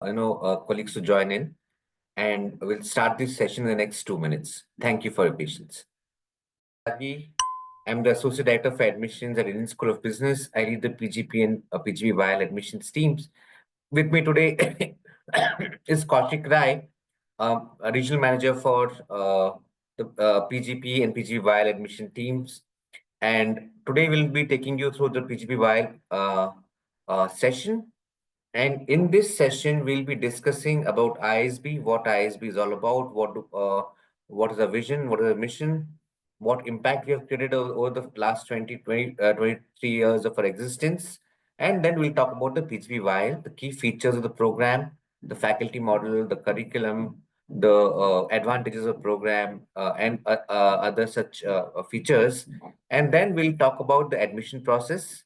colleagues to join in, and we'll start this session in the next 2 minutes. Thank you for your patience. Tyagi, I'm the Associate Director for Admissions at Indian School of Business. I lead the PGP and PGP YL admissions teams. With me today is Kaushik Rai, a regional manager for the PGP and PGP YL admission teams. And today we'll be taking you through the PGP YL session. And in this session, we'll be discussing about ISB, what ISB is all about, what is the vision, what is the mission, what impact we have created over the last 23 years of our existence. And then we'll talk about the PGPY, the key features of the program, the faculty model, the curriculum, the advantages of the program, and other such features. And then we'll talk about the admission process,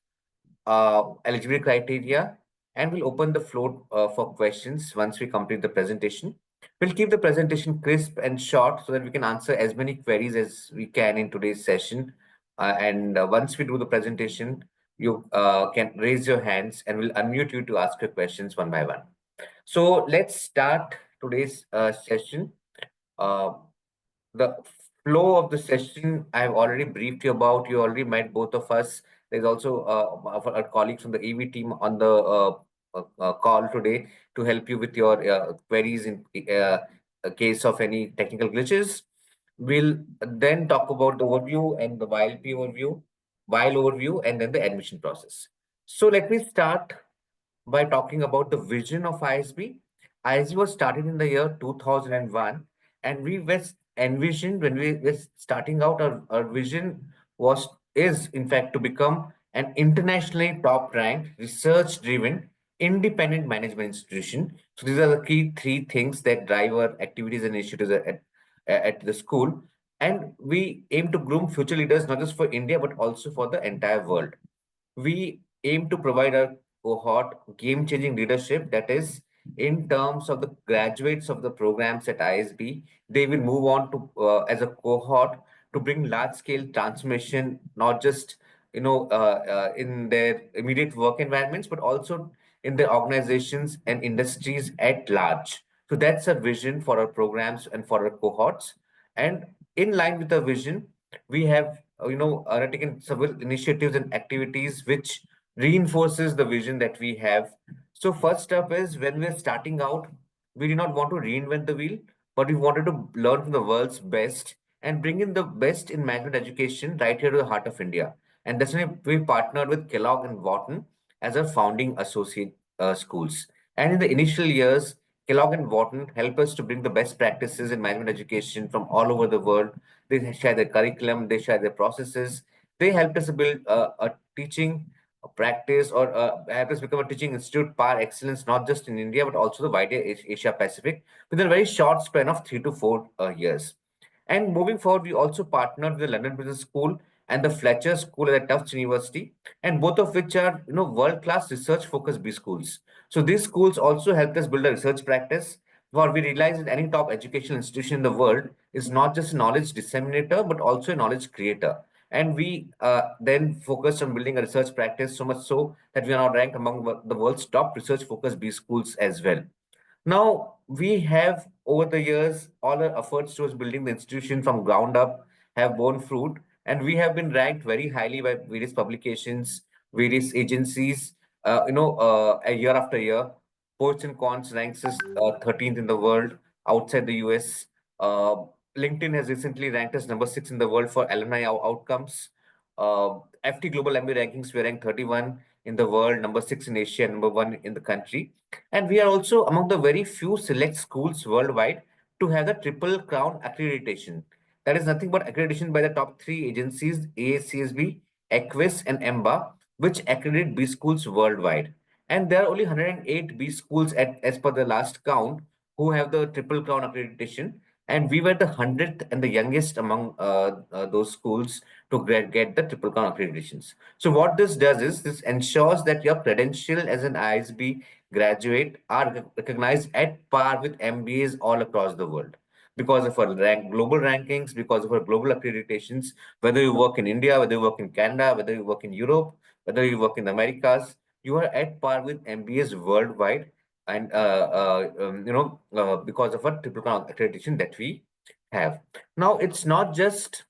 eligibility criteria, and we'll open the floor for questions once we complete the presentation. We'll keep the presentation crisp and short so that we can answer as many queries as we can in today's session. And once we do the presentation, you can raise your hands and we'll unmute you to ask your questions one by one. So let's start today's session. The flow of the session I've already briefed you about. You already met both of us. There's also our colleagues from the EV team on the call today to help you with your queries in case of any technical glitches. We'll then talk about the overview and the while overview, and then the admission process. So let me start by talking about the vision of ISB. ISB was started in the year 2001, and we were envisioned when we were starting out, our vision is in fact to become an internationally top-ranked, research-driven, independent management institution. So these are the key three things that drive our activities and initiatives at the school. And we aim to groom future leaders, not just for India, but also for the entire world. We aim to provide a cohort game-changing leadership, that is, in terms of the graduates of the programs at ISB, they will move on to as a cohort to bring large-scale transformation, not just in their immediate work environments, but also in their organizations and industries at large. So that's a vision for our programs and for our cohorts. And in line with the vision, we have taken several initiatives and activities which reinforces the vision that we have. So first up is, when we're starting out, we did not want to reinvent the wheel, but we wanted to learn from the world's best and bring in the best in management education right here to the heart of India. And that's why we partnered with Kellogg and Wharton as our founding associate schools. And in the initial years, Kellogg and Wharton help us to bring the best practices in management education from all over the world. They share their curriculum, they share their processes. They helped us build a teaching practice, or help us become a teaching institute par excellence, not just in India, but also the wider Asia Pacific, within a very short span of 3 to 4 years. And moving forward, we also partnered with the London Business School and the Fletcher School at Tufts University, and both of which are world-class research-focused B schools. So these schools also helped us build a research practice. For we realize that any top educational institution in the world is not just a knowledge disseminator, but also a knowledge creator. And we then focused on building a research practice, so much so that we are now ranked among the world's top research-focused B schools as well. Now, we have, over the years, all our efforts towards building the institution from ground up have borne fruit, and we have been ranked very highly by various publications, various agencies, a year after year. Ports and Cons ranks us 13th in the world outside the US. Uh, LinkedIn has recently ranked us number 6 in the world for alumni outcomes. FT Global MBA rankings, we ranked 31 in the world, number 6 in Asia, number 1 in the country. And we are also among the very few select schools worldwide to have the Triple Crown accreditation. That is nothing but accreditation by the top 3 agencies, AACSB, Equus, and EMBA, which accredit B schools worldwide. And there are only 108 B schools as per the last count who have the Triple Crown accreditation. And we were the 100th and the youngest among those schools to get the Triple Crown accreditations. So what this does is, this ensures that your credential as an ISB graduate are recognized at par with MBAs all across the world, because of our global rankings, because of our global accreditations. Whether you work in India, whether you work in Canada, whether you work in Europe, whether you work in the Americas, you are at par with MBAs worldwide. and because of a triple crown accreditation that we have. Now, it's not just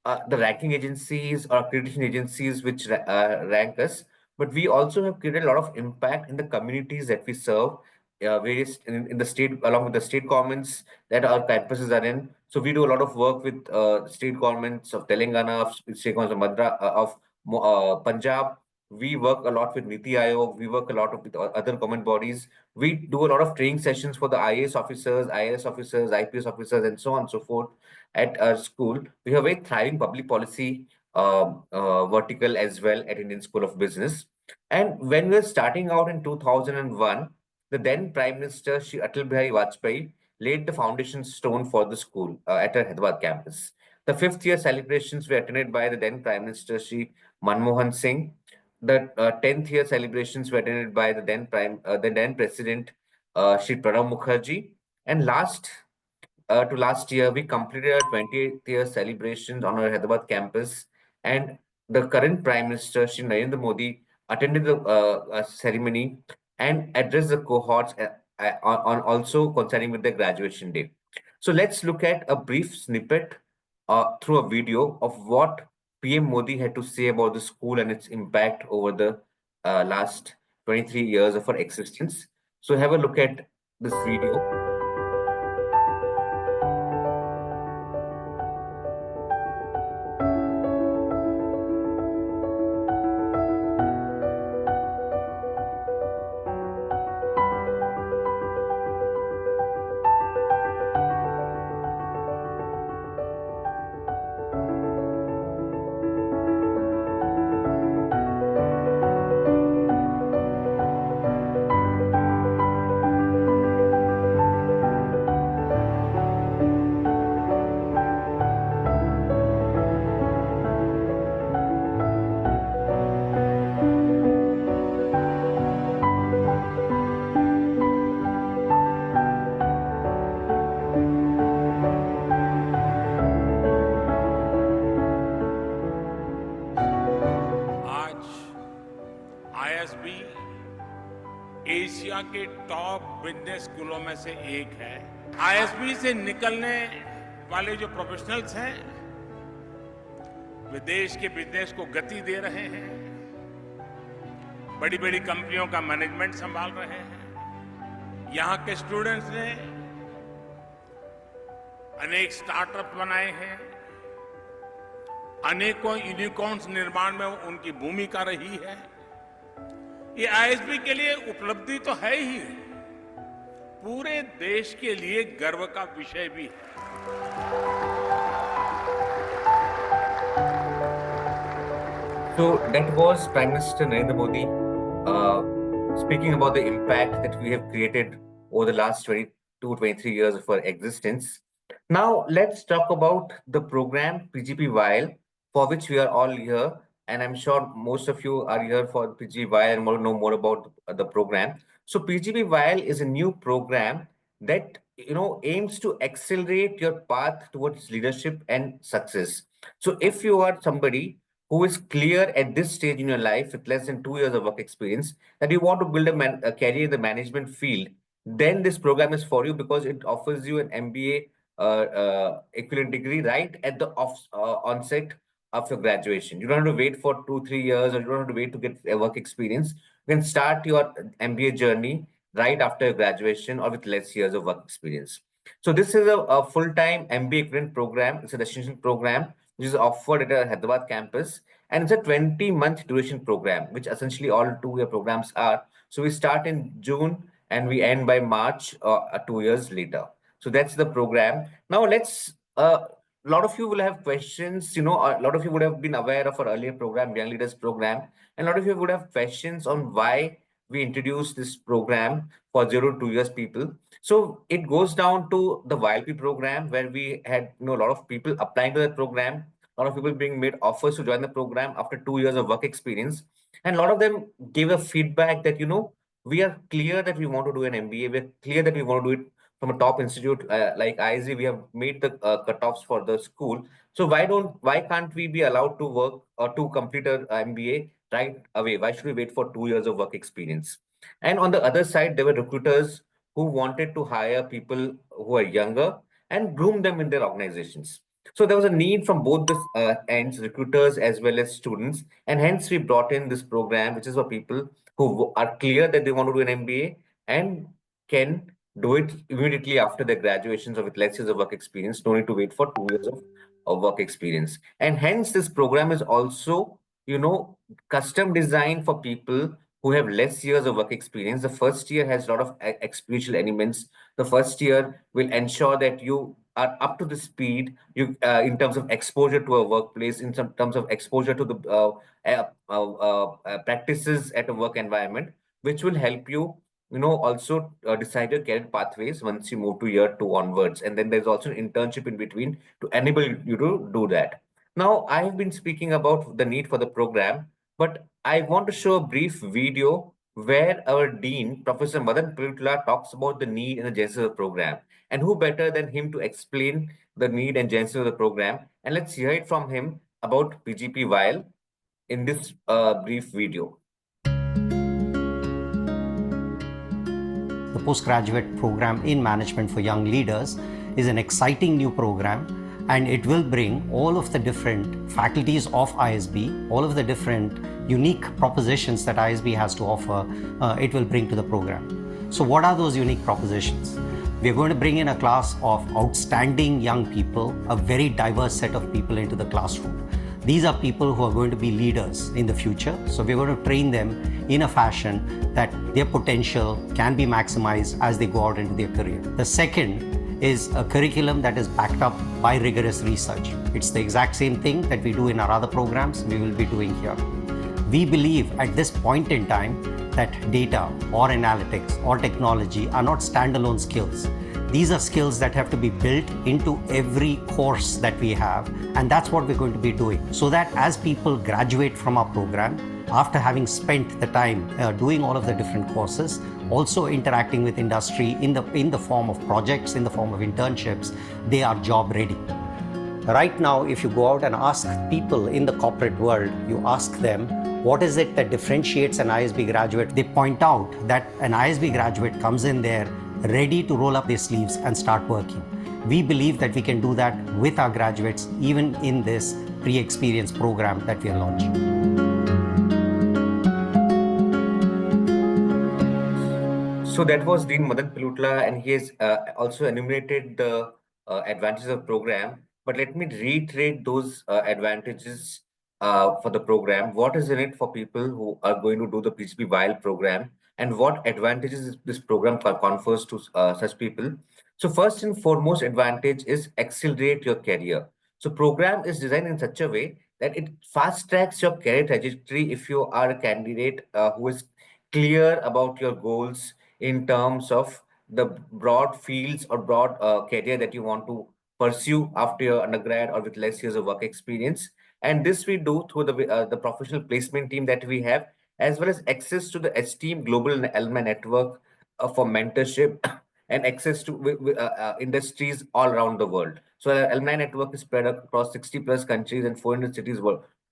the ranking agencies or accreditation agencies which rank us, but we also have created a lot of impact in the communities that we serve, various in the state, along with the state governments that our campuses are in. So we do a lot of work with state governments of Telangana, of state governments of Punjab. We work a lot with Niti Aayog. We work a lot with other government bodies. We do a lot of training sessions for the IAS officers, IAS officers, IPS officers, and so on and so forth at our school. We have a very thriving public policy vertical as well at Indian School of Business. And when we were starting out in 2001, the then Prime Minister, Shri Atal Bihari Vajpayee, laid the foundation stone for the school at our Hyderabad campus. The fifth year celebrations were attended by the then Prime Minister, Shri Manmohan Singh. The 10th year celebrations were attended by the then President, Shri Pranab Mukherjee. And last year, we completed our 28th year celebrations on our Hyderabad campus, and the current Prime Minister, Shri Narendra Modi, attended the ceremony and addressed the cohorts on also concerning with the graduation day. So let's look at a brief snippet through a video of what PM Modi had to say about the school and its impact over the last 23 years of our existence. So have a look at this video. आज ISB Asia के top business स्कूलों में से एक है। ISB से निकलने वाले जो प्रोफेशनल्स हैं, वे देश के बिजनेस को गति दे रहे हैं, बड़ी बड़ी कंपनियों का मैनेजमेंट संभाल रहे हैं। यहाँ के स्टूडेंट्स ने अनेक स्टार्टअप बनाए हैं, अनेकों यूनिकॉर्न्स निर्माण में उनकी भूमिका रही है। ये आईएसबी के लिए उपलब्धि तो है ही, पूरे देश के लिए गर्व का विषय भी है। So that was Prime Minister Narendra Modi speaking about the impact that we have created over the last 22, 23 years of our existence. Now let's talk about the program PGP YL, for which we are all here. And I'm sure most of you are here for PGP YL and want to know more about the program. So PGP YL is a new program that aims to accelerate your path towards leadership and success. So if you are somebody who is clear at this stage in your life with less than 2 years of work experience that you want to build a career in the management field, then this program is for you because it offers you an MBA equivalent degree right at the onset of your graduation. You don't have to wait for 2, 3 years, or you don't have to wait to get a work experience. You can start your MBA journey right after graduation or with less years of work experience. So this is a full-time MBA equivalent program. It's a destination program which is offered at a Hyderabad campus, and it's a 20-month duration program, which essentially all 2-year programs are. So we start in June and we end by March, 2 years later. So that's the program. Now let's. A lot of you will have questions. A lot of you would have been aware of our earlier program, Young Leaders Program, and a lot of you would have questions on why we introduced this program for 0 to 2 years people. So it goes down to the YLP program where we had a lot of people applying to that program, a lot of people being made offers to join the program after 2 years of work experience, and a lot of them gave a feedback that we are clear that we want to do an MBA, we're clear that we want to do it from a top institute like ISB. We have made the cutoffs for the school. So why can't we be allowed to work or to complete a MBA right away? Why should we wait for 2 years of work experience? And on the other side, there were recruiters who wanted to hire people who are younger and groom them in their organizations. So there was a need from both the ends, recruiters as well as students, and hence we brought in this program, which is for people who are clear that they want to do an MBA and can do it immediately after their graduations or with less years of work experience. No need to wait for 2 years of work experience. And hence, this program is also, custom designed for people who have less years of work experience. The first year has a lot of experiential elements. The first year will ensure that you are up to the speed you in terms of exposure to a workplace, in some terms of exposure to the practices at a work environment, which will help you, also decide your career pathways once you move to year two onwards. And then there's also an internship in between to enable you to do that. Now, I have been speaking about the need for the program, but I want to show a brief video where our dean, Professor Madan Pritula, talks about the need and the genesis of the program. And who better than him to explain the need and genesis of the program? And let's hear it from him about PGP YL in this brief video. The postgraduate program in management for young leaders is an exciting new program, and it will bring all of the different faculties of ISB, all of the different unique propositions that ISB has to offer, it will bring to the program. So what are those unique propositions? We're going to bring in a class of outstanding young people, a very diverse set of people into the classroom. These are people who are going to be leaders in the future. So we're going to train them in a fashion that their potential can be maximized as they go out into their career. The second is a curriculum that is backed up by rigorous research. It's the exact same thing that we do in our other programs we will be doing here. We believe at this point in time that data or analytics or technology are not standalone skills. These are skills that have to be built into every course that we have, and that's what we're going to be doing. So that as people graduate from our program, after having spent the time doing all of the different courses, also interacting with industry in the form of projects, in the form of internships, they are job ready. Right now, if you go out and ask people in the corporate world, you ask them, what is it that differentiates an ISB graduate? They point out that an ISB graduate comes in there ready to roll up their sleeves and start working. We believe that we can do that with our graduates, even in this pre-experience program that we are launching. So that was Dean Madan Pilutla, and he has also enumerated the advantages of program. But let me reiterate those advantages for the program. What is in it for people who are going to do the PGP YL program, and what advantages this program confers to such people? So first and foremost advantage is accelerate your career. So program is designed in such a way that it fast tracks your career trajectory if you are a candidate who is clear about your goals in terms of the broad fields or broad career that you want to pursue after your undergrad or with less years of work experience. And this we do through the professional placement team that we have, as well as access to the esteemed global alumni network for mentorship and access to industries all around the world. So our alumni network is spread across 60 plus countries and 400 cities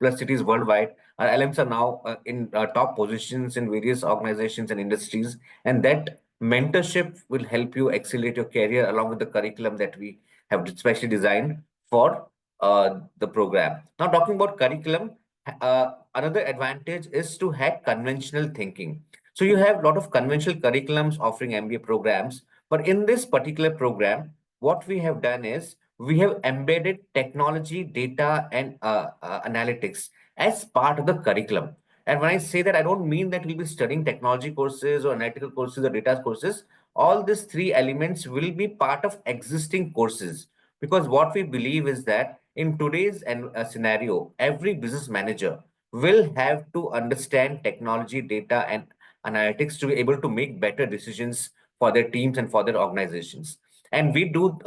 plus cities worldwide. Our alums are now in top positions in various organizations and industries, and that mentorship will help you accelerate your career along with the curriculum that we have specially designed for the program. Now, talking about curriculum, another advantage is to have conventional thinking. So you have a lot of conventional curriculums offering MBA programs, but in this particular program, what we have done is we have embedded technology, data, and analytics as part of the curriculum. And when I say that, I don't mean that we'll be studying technology courses or analytical courses or data courses. All these three elements will be part of existing courses, because what we believe is that in today's scenario, every business manager will have to understand technology, data, and analytics to be able to make better decisions for their teams and for their organizations. And we do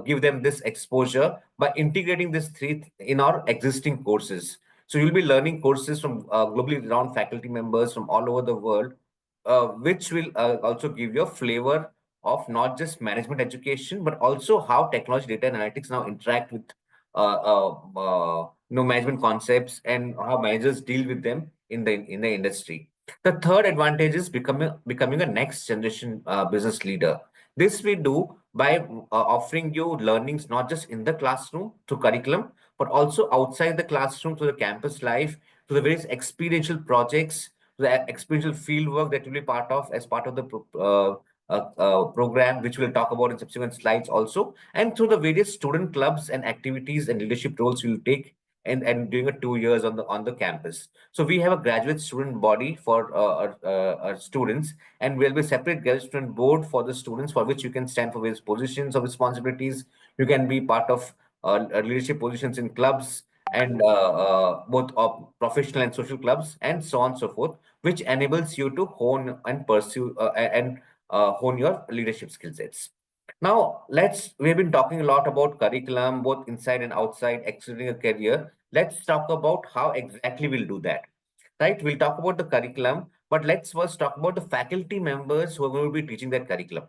give them this exposure by integrating these three in our existing courses. So you'll be learning courses from globally renowned faculty members from all over the world, which will also give you a flavor of not just management education, but also how technology, data, and analytics now interact with management concepts and how managers deal with them in the industry. The third advantage is becoming a next generation business leader. This we do by offering you learnings not just in the classroom through curriculum, but also outside the classroom through the campus life, to the various experiential projects, to the experiential field work that you'll be part of as part of the program, which we'll talk about in subsequent slides also, and through the various student clubs and activities and leadership roles you'll take and during a 2 years on the campus. So we have a graduate student body for our students, and we'll be separate graduate student board for the students, for which you can stand for various positions of responsibilities. You can be part of leadership positions in clubs and both professional and social clubs, and so on and so forth, which enables you to hone and pursue and hone your leadership skill sets. Now, we've been talking a lot about curriculum, both inside and outside, accelerating a career. Let's talk about how exactly we'll do that. Right? We'll talk about the curriculum, but let's first talk about the faculty members who are going to be teaching that curriculum.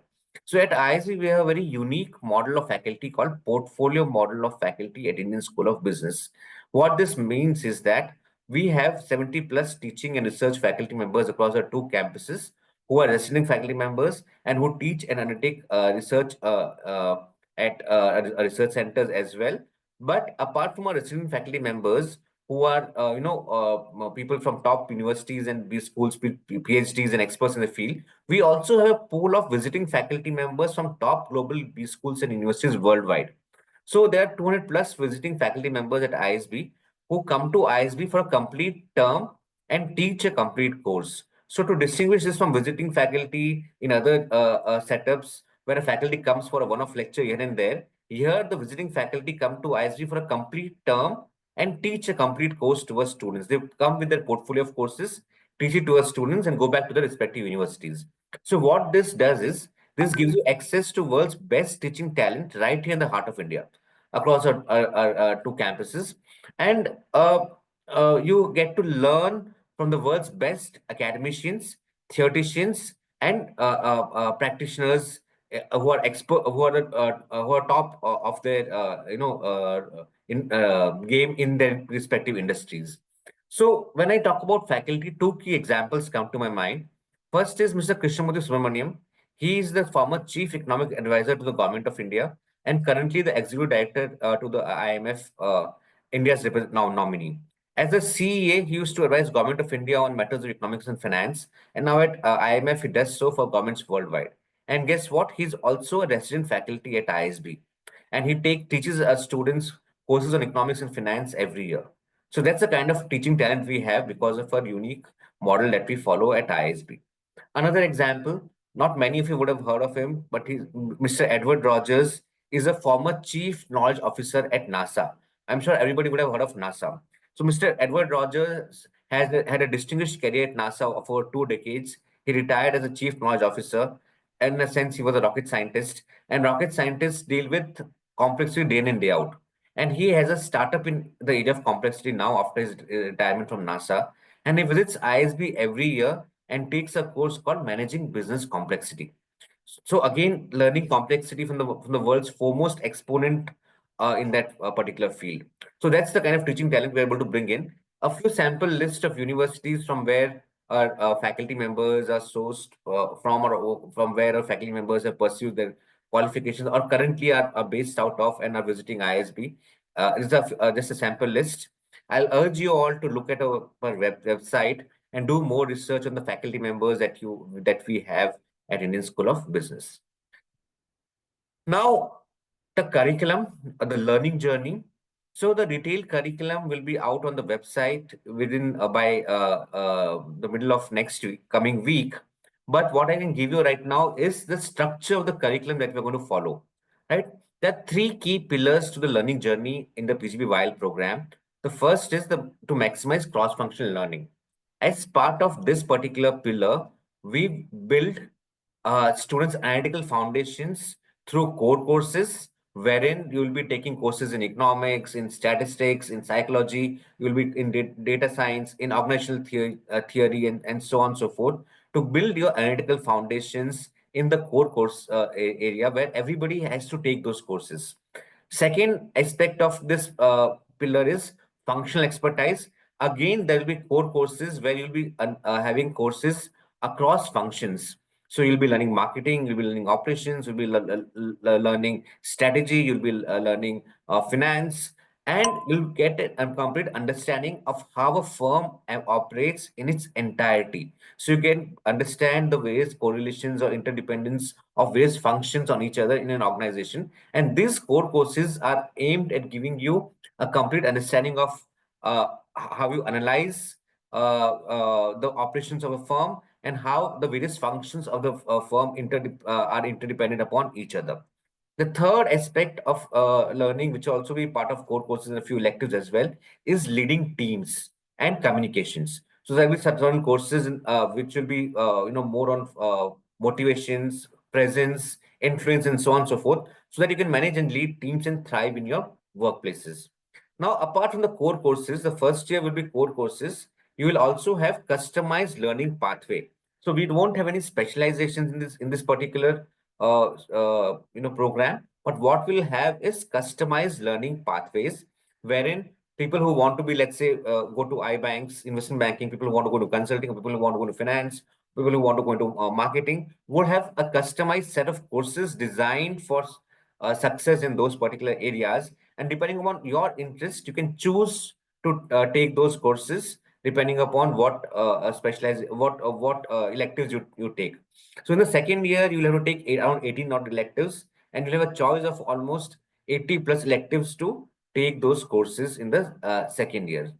So at ISB, we have a very unique model of faculty called Portfolio Model of Faculty at Indian School of Business. What this means is that we have 70 plus teaching and research faculty members across our two campuses who are resident faculty members and who teach and undertake research at research centers as well. But apart from our resident faculty members, who are people from top universities and B schools, PhDs and experts in the field, we also have a pool of visiting faculty members from top global B schools and universities worldwide. So there are 200 plus visiting faculty members at ISB who come to ISB for a complete term and teach a complete course. So to distinguish this from visiting faculty in other setups where a faculty comes for a one-off lecture here and there, here the visiting faculty come to ISB for a complete term and teach a complete course to our students. They come with their portfolio of courses, teach it to our students, and go back to their respective universities. So what this does is this gives you access to world's best teaching talent right here in the heart of India, across our two campuses, and you get to learn from the world's best academicians, theoreticians, and practitioners who are expert, who are top of their in game in their respective industries. So when I talk about faculty, two key examples come to my mind. First is Mr. Krishnamurthy Subramaniam. He is the former chief economic advisor to the government of India and currently the executive director to the IMF, India's now nominee. As a CEA, he used to advise government of India on matters of economics and finance, and now at IMF, he does so for governments worldwide. And guess what? He's also a resident faculty at ISB, and he teaches our students courses on economics and finance every year. So that's the kind of teaching talent we have because of our unique model that we follow at ISB. Another example, not many of you would have heard of him, but Mr. Edward Rogers is a former chief knowledge officer at NASA. I'm sure everybody would have heard of NASA. So Mr. Edward Rogers had a distinguished career at NASA for 2 decades. He retired as a chief knowledge officer. In a sense, he was a rocket scientist, and rocket scientists deal with complexity day in and day out. And he has a startup in the area of complexity now after his retirement from NASA. And he visits ISB every year and takes a course called Managing Business Complexity. So again, learning complexity from the world's foremost exponent in that particular field. So that's the kind of teaching talent we're able to bring in. A few sample list of universities from where our faculty members are sourced from, or from where our faculty members have pursued their qualifications or currently are based out of and are visiting ISB. Just a sample list. I'll urge you all to look at our website and do more research on the faculty members that we have at Indian School of Business. Now, the curriculum, the learning journey. So the detailed curriculum will be out on the website within by the middle of next week, coming week. But what I can give you right now is the structure of the curriculum that we're going to follow. Right? There are three key pillars to the learning journey in the PGP YL program. The first is to maximize cross-functional learning. As part of this particular pillar, we build students' analytical foundations through core courses, wherein you will be taking courses in economics, in statistics, in psychology, you will be in data science, in organizational theory and so on and so forth, to build your analytical foundations in the core course area where everybody has to take those courses. Second aspect of this pillar is functional expertise. Again, there will be core courses where you'll be having courses across functions. So you'll be learning marketing, you'll be learning operations, you'll be learning strategy, you'll be learning finance, and you'll get a complete understanding of how a firm operates in its entirety. So you can understand the various correlations or interdependence of various functions on each other in an organization. And these core courses are aimed at giving you a complete understanding of how you analyze the operations of a firm and how the various functions of the firm are interdependent upon each other. The third aspect of learning, which will also be part of core courses and a few electives as well, is leading teams and communications. So there will be certain courses which will be more on motivations, presence, influence, and so on and so forth, so that you can manage and lead teams and thrive in your workplaces. Now, apart from the core courses, the first year will be core courses. You will also have customized learning pathway. So we won't have any specializations in this particular program. But what we'll have is customized learning pathways, wherein people who want to be, let's say, go to iBanks, investment banking, people who want to go to consulting, people who want to go to finance, people who want to go into marketing, would have a customized set of courses designed for success in those particular areas. And depending upon your interest, you can choose to take those courses depending upon what electives you take. So in the second year, you'll have to take around 18 odd electives, and you'll have a choice of almost 80 plus electives to take those courses in the second year.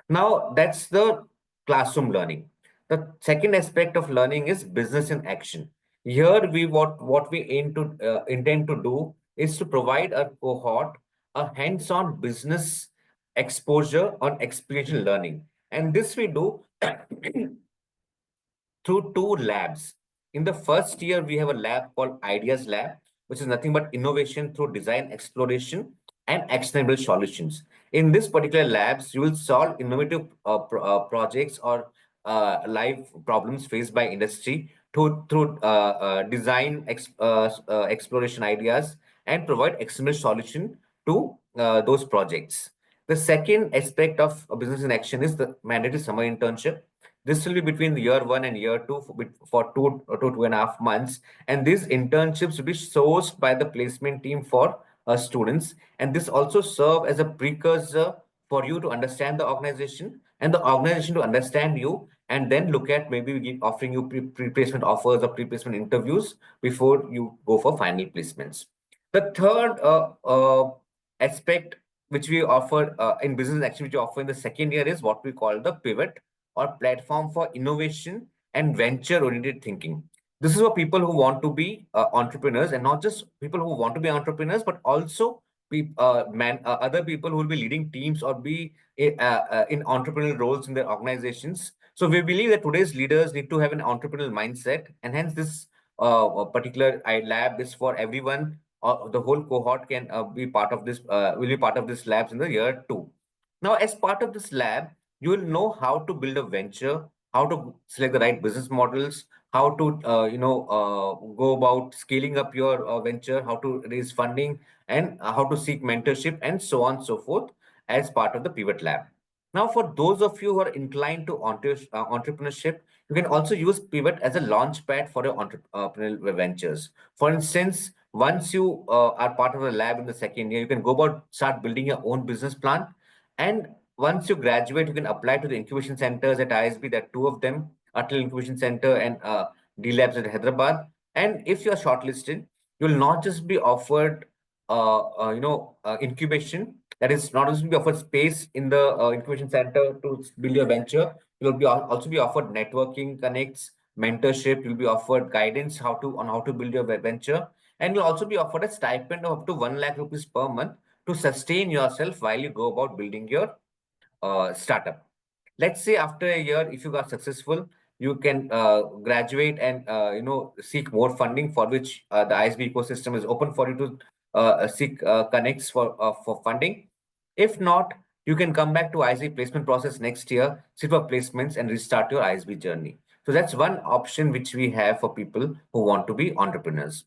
Now, that's the classroom learning. The second aspect of learning is business in action. Here, what we aim to intend to do is to provide a cohort a hands-on business exposure on experiential learning, and this we do through two labs. In the first year, we have a lab called Ideas Lab, which is nothing but innovation through design exploration and actionable solutions. In this particular labs, you will solve innovative projects or live problems faced by industry through design exploration ideas and provide external solution to those projects. The second aspect of business in action is the mandatory summer internship. This will be between the year one and year two for 2.5 months. And these internships will be sourced by the placement team for students. And this also serve as a precursor for you to understand the organization and the organization to understand you, and then look at maybe offering you pre-placement offers or pre-placement interviews before you go for final placements. The third aspect which we offer in business activity offer in the second year is what we call the pivot or platform for innovation and venture oriented thinking. This is for people who want to be entrepreneurs, and not just people who want to be entrepreneurs, but also other people who will be leading teams or be in entrepreneurial roles in their organizations. So we believe that today's leaders need to have an entrepreneurial mindset, and hence this particular lab is for everyone. The whole cohort can be part of this. Will be part of this labs in the year two. Now, as part of this lab, you will know how to build a venture, how to select the right business models, how to go about scaling up your venture, how to raise funding, and how to seek mentorship, and so on and so forth, as part of the pivot lab. Now, for those of you who are inclined to entrepreneurship, you can also use pivot as a launch pad for your entrepreneurial ventures. For instance, once you are part of the lab in the second year, you can go about start building your own business plan. And once you graduate, you can apply to the incubation centers at ISB. There are two of them, Atal Incubation Center and D Labs at Hyderabad. And if you are shortlisted, you will not just be offered, incubation. That is, not just be offered space in the incubation center to build your venture. You will be also be offered networking connects, mentorship. You'll be offered guidance on how to build your venture, and you'll also be offered a stipend of up to 1 lakh rupees per month to sustain yourself while you go about building your startup. Let's say after a year, if you got successful, you can graduate and seek more funding, for which the ISB ecosystem is open for you to seek connects for funding. If not, you can come back to ISB placement process next year, sit for placements, and restart your ISB journey. So that's one option which we have for people who want to be entrepreneurs.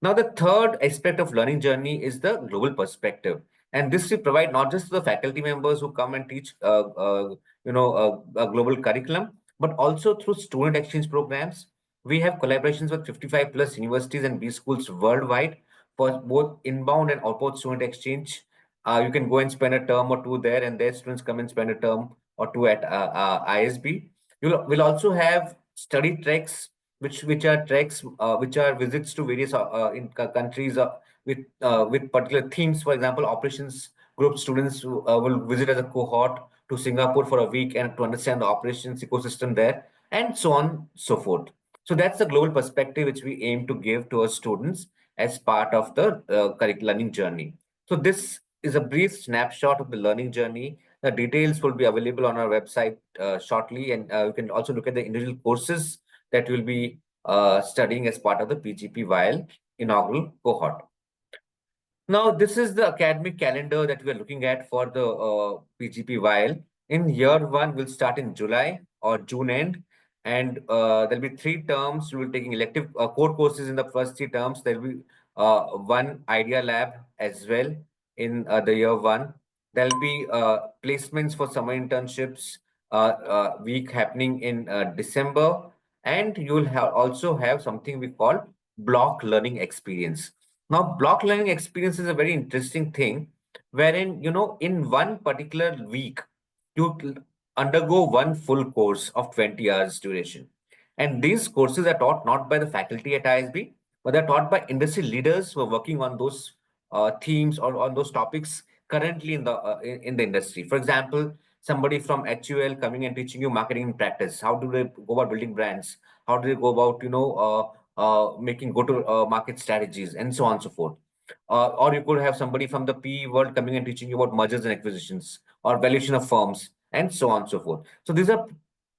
Now, the third aspect of learning journey is the global perspective. And this will provide not just to the faculty members who come and teach, a global curriculum, but also through student exchange programs. We have collaborations with 55 plus universities and B schools worldwide for both inbound and outbound student exchange. You can go and spend a term or two there, and their students come and spend a term or two at ISB. Will also have study treks, which are treks, which are visits to various countries with particular themes. For example, operations group students will visit as a cohort to Singapore for a week and to understand the operations ecosystem there, and so on, so forth. So that's the global perspective which we aim to give to our students as part of the learning journey. So this is a brief snapshot of the learning journey. The details will be available on our website shortly, and you can also look at the individual courses that will be studying as part of the PGP YL inaugural cohort. Now, this is the academic calendar that we are looking at for the PGP YL. In year one, we'll start in July or June end, and there'll be 3 terms. We will taking elective core courses in the first 3 terms. There'll be one idea lab as well in the year one. There'll be placements for summer internships week happening in December, and you'll also have something we call block learning experience. Now, block learning experience is a very interesting thing, wherein, in one particular week, you undergo one full course of 20 hours duration. And these courses are taught not by the faculty at ISB, but they're taught by industry leaders who are working on those themes or on those topics currently in the industry. For example, somebody from HUL coming and teaching you marketing in practice. How do they go about building brands? How do they go about, making go-to-market strategies, and so on and so forth. Or you could have somebody from the PE world coming and teaching you about mergers and acquisitions or valuation of firms, and so on and so forth. So these are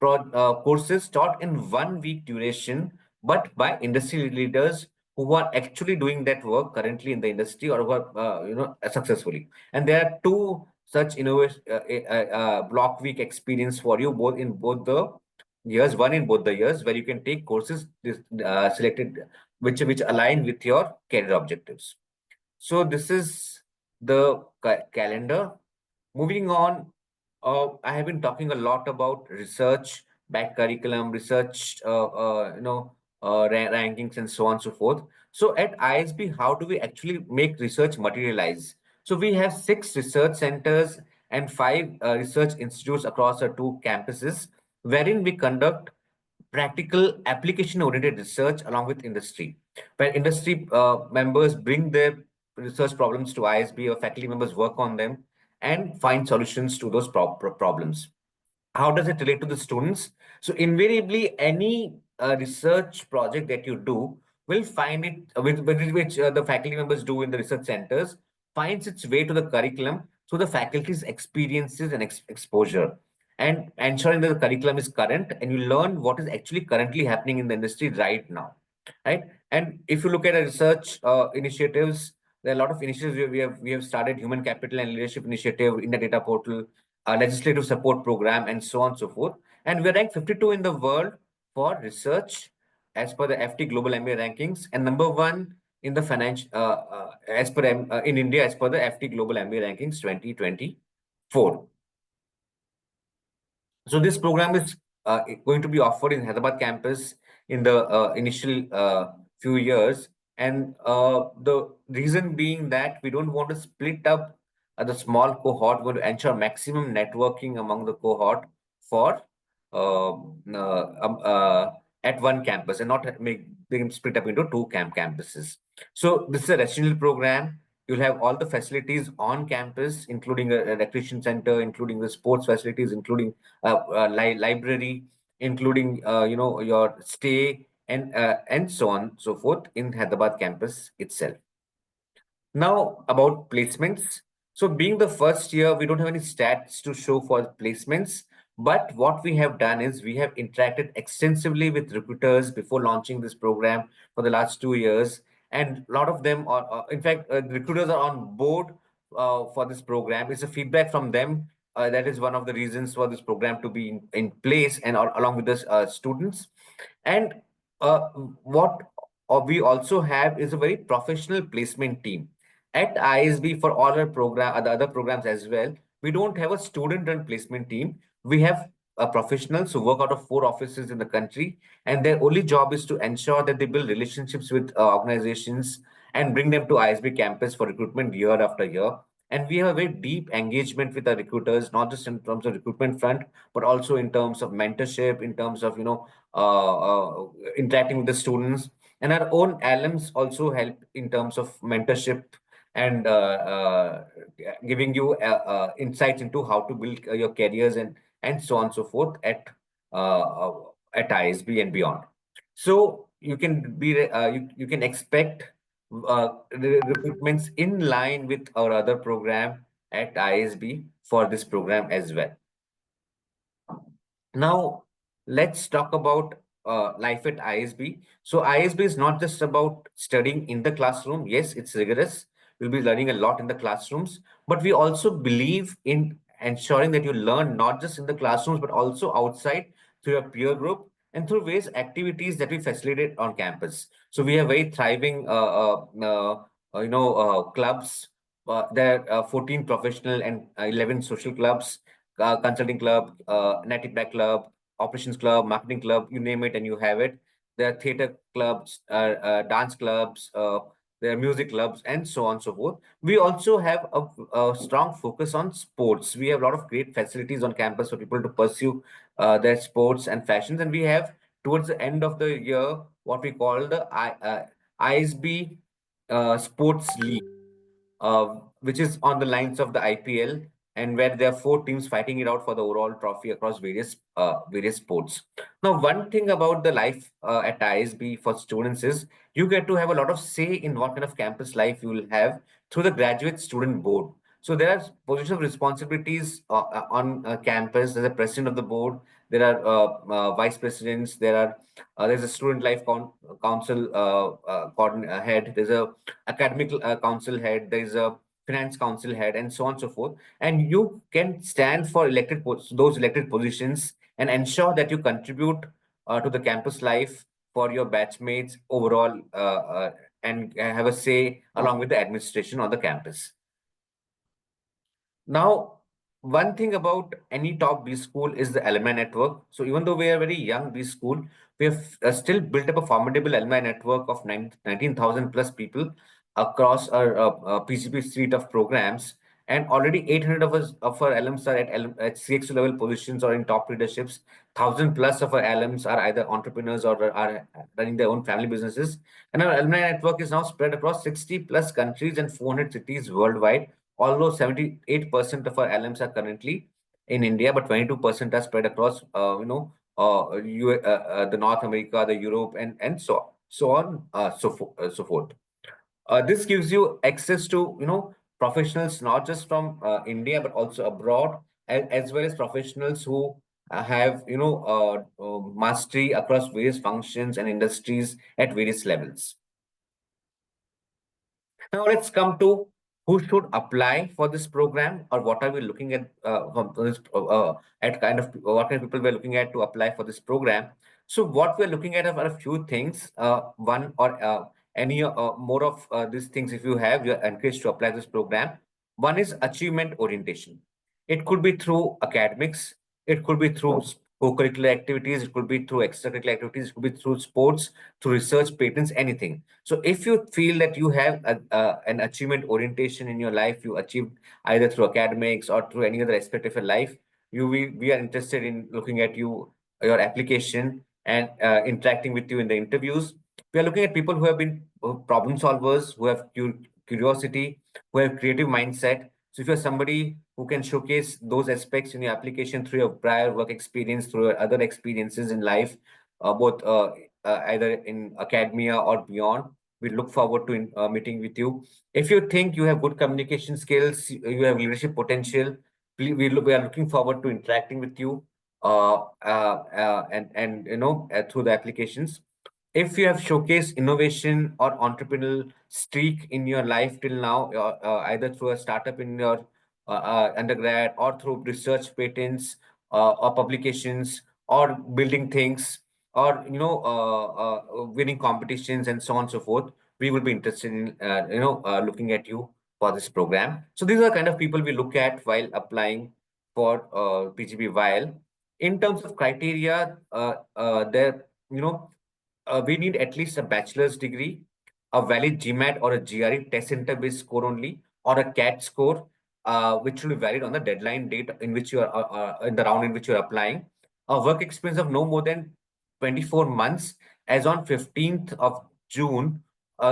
courses taught in 1 week duration, but by industry leaders who are actually doing that work currently in the industry or who are, successfully. And there are two such innovation block week experience for you both in both the years, one in both the years, where you can take courses selected which align with your career objectives. So this is the calendar. Moving on, I have been talking a lot about research, back curriculum, research, rankings, and so on and so forth. So at ISB, how do we actually make research materialize? So we have 6 research centers and 5 research institutes across our 2 campuses, wherein we conduct practical application-oriented research along with industry, where industry members bring their research problems to ISB or faculty members work on them and find solutions to those problems. How does it relate to the students? So invariably, any research project that you do will find it, which the faculty members do in the research centers, finds its way to the curriculum through the faculty's experiences and exposure, and ensuring that the curriculum is current and you learn what is actually currently happening in the industry right now, right? And if you look at the research initiatives, there are a lot of initiatives we have started: human capital and leadership initiative, India Data Portal, legislative support program, and so on and so forth. And we're ranked 52 in the world for research as per the FT Global MBA rankings, and number one in the financial in India as per the FT Global MBA rankings 2024. So this program is going to be offered in Hyderabad campus in the initial few years, and the reason being that we don't want to split up the small cohort. We want to ensure maximum networking among the cohort for uh, at one campus and not make them split up into two campuses. So this is a residential program. You'll have all the facilities on campus, including a recreation center, including the sports facilities, including library, including your stay, and so on so forth in Hyderabad campus itself. Now about placements. So being the first year, we don't have any stats to show for placements. But what we have done is we have interacted extensively with recruiters before launching this program for the last 2 years. And a lot of them are, in fact, recruiters are on board for this program. It's a feedback from them. That is one of the reasons for this program to be in place and along with the students. And what we also have is a very professional placement team. At ISB, for all our program, the other programs as well, we don't have a student-run placement team. We have professionals who work out of 4 offices in the country, and their only job is to ensure that they build relationships with organizations and bring them to ISB campus for recruitment year after year. And we have a very deep engagement with our recruiters, not just in terms of recruitment front, but also in terms of mentorship, in terms of interacting with the students. And our own alums also help in terms of mentorship and giving you insights into how to build your careers and so on and so forth at ISB and beyond. So you can expect recruitments in line with our other program at ISB for this program as well. Now, let's talk about life at ISB. So, ISB is not just about studying in the classroom. Yes, it's rigorous. You'll be learning a lot in the classrooms, but we also believe in ensuring that you learn not just in the classrooms, but also outside through your peer group and through various activities that we facilitate on campus. So, we have very thriving, clubs. There are 14 professional and 11 social clubs, consulting club, Natick club, operations club, marketing club, you name it and you have it. There are theater clubs, dance clubs, there are music clubs, and so on and so forth. We also have a strong focus on sports. We have a lot of great facilities on campus for people to pursue their sports and fashions. And we have, towards the end of the year, what we call the ISB Sports League, which is on the lines of the IPL, and where there are 4 teams fighting it out for the overall trophy across various sports. Now, one thing about the life at ISB for students is you get to have a lot of say in what kind of campus life you will have through the graduate student board. So there are positions of responsibilities on campus. There's a president of the board. There are vice presidents. There's a student life council head. There's a academic council head. There's a finance council head, and so on and so forth. And you can stand for those elected positions and ensure that you contribute to the campus life for your batchmates overall, and have a say along with the administration on the campus. Now, one thing about any top B school is the alumni network. So even though we are very young B school, we have still built up a formidable alumni network of 19,000 plus people across our PGP suite of programs. And already 800 of our alums are at CXO level positions or in top leaderships. 1,000 plus of our alums are either entrepreneurs or are running their own family businesses. And our alumni network is now spread across 60 plus countries and 400 cities worldwide, although 78% of our alums are currently in India, but 22% are spread across, the North America, the Europe, and so on, so forth. This gives you access to, professionals not just from India, but also abroad, as well as professionals who have, mastery across various functions and industries at various levels. Now let's come to who should apply for this program, or what are we looking at at kind of what kind of people we're looking at to apply for this program. So what we're looking at are a few things. One or any more of these things, if you have, you're encouraged to apply this program. One is achievement orientation. It could be through academics. It could be through co-curricular activities. It could be through extracurricular activities. It could be through sports, through research, patents, anything. So if you feel that you have an achievement orientation in your life, you achieved either through academics or through any other aspect of your life, we are interested in looking at your application and interacting with you in the interviews. We are looking at people who have been problem solvers, who have curiosity, who have creative mindset. So if you're somebody who can showcase those aspects in your application through your prior work experience, through your other experiences in life, both either in academia or beyond, we look forward to meeting with you. If you think you have good communication skills, you have leadership potential, we are looking forward to interacting with you through the applications. If you have showcased innovation or entrepreneurial streak in your life till now, either through a startup in your undergrad or through research, patents, or publications, or building things, or winning competitions and so on and so forth, we will be interested in looking at you for this program. So these are the kind of people we look at while applying for PGP YL. In terms of criteria, there we need at least a bachelor's degree, a valid GMAT or a GRE test center based score only, or a CAT score, which will be valid on the deadline date in which you are in the round in which you are applying. A work experience of no more than 24 months as on 15th of June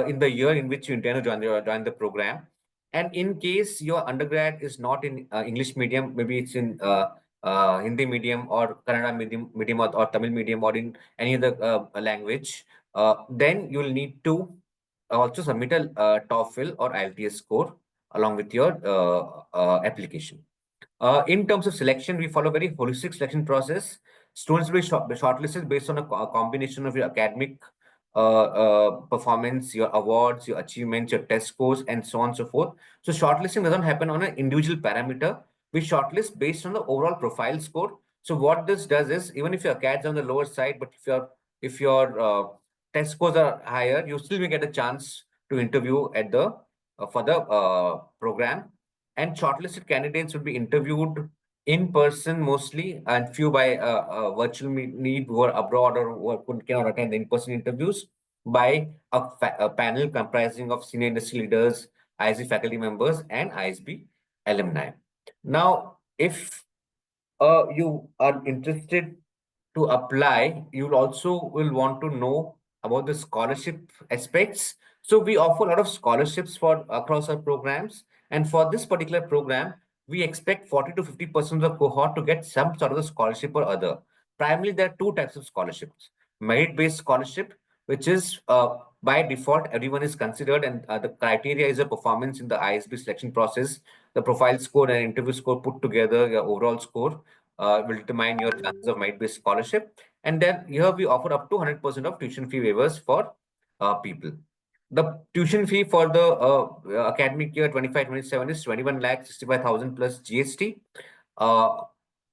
in the year in which you intend to join the program. And in case your undergrad is not in English medium, maybe it's in Hindi medium or Kannada medium or Tamil medium or in any other language, then you'll need to also submit a TOEFL or IELTS score along with your application. In terms of selection, we follow very holistic selection process. Students will be shortlisted based on a combination of your academic performance, your awards, your achievements, your test scores, and so on and so forth. So shortlisting doesn't happen on an individual parameter. We shortlist based on the overall profile score. So what this does is, even if your CAD's on the lower side, but if your test scores are higher, you still may get a chance to interview at the for the program. And shortlisted candidates will be interviewed in person mostly, and few by virtual need who are abroad or cannot attend the in-person interviews by a panel comprising of senior industry leaders, ISB faculty members, and ISB alumni. Now, if you are interested to apply, you also will want to know about the scholarship aspects. So we offer a lot of scholarships for across our programs. And for this particular program, we expect 40 to 50% of the cohort to get some sort of a scholarship or other. Primarily, there are two types of scholarships. Merit-based scholarship, which is by default, everyone is considered, and the criteria is a performance in the ISB selection process, the profile score and interview score put together, your overall score will determine your chances of merit-based scholarship. And then here we offer up to 100% of tuition fee waivers for people. The tuition fee for the academic year 25-27 is 21 lakh 65,000 plus GST. Uh,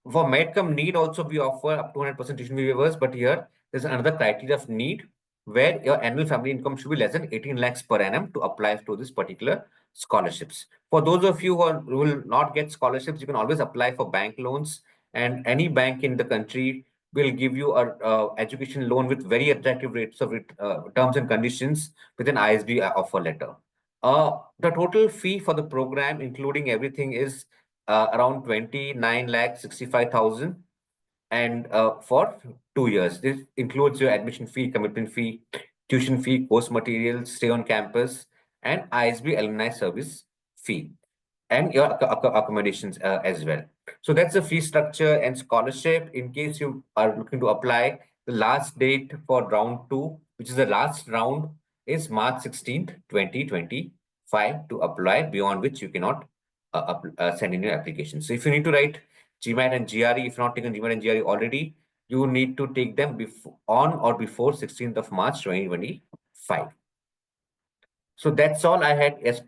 for Medcom need also we offer up to 100% tuition fee waivers, but here there's another criteria of need where your annual family income should be less than 18 lakhs per annum to apply to this particular scholarships. For those of you who will not get scholarships, you can always apply for bank loans, and any bank in the country will give you a education loan with very attractive rates of terms and conditions with an ISB offer letter. The total fee for the program, including everything, is around 29 lakh 65,000, and for 2 years. This includes your admission fee, commitment fee, tuition fee, course materials, stay on campus, and ISB alumni service fee, and your accommodations as well. So that's the fee structure and scholarship. In case you are looking to apply, the last date for round two, which is the last round, is March 16th, 2025 to apply, beyond which you cannot send in your application. So if you need to write GMAT and GRE, if not taken GMAT and GRE already, you need to take them on or before 16th of March 2025. So that's all I had as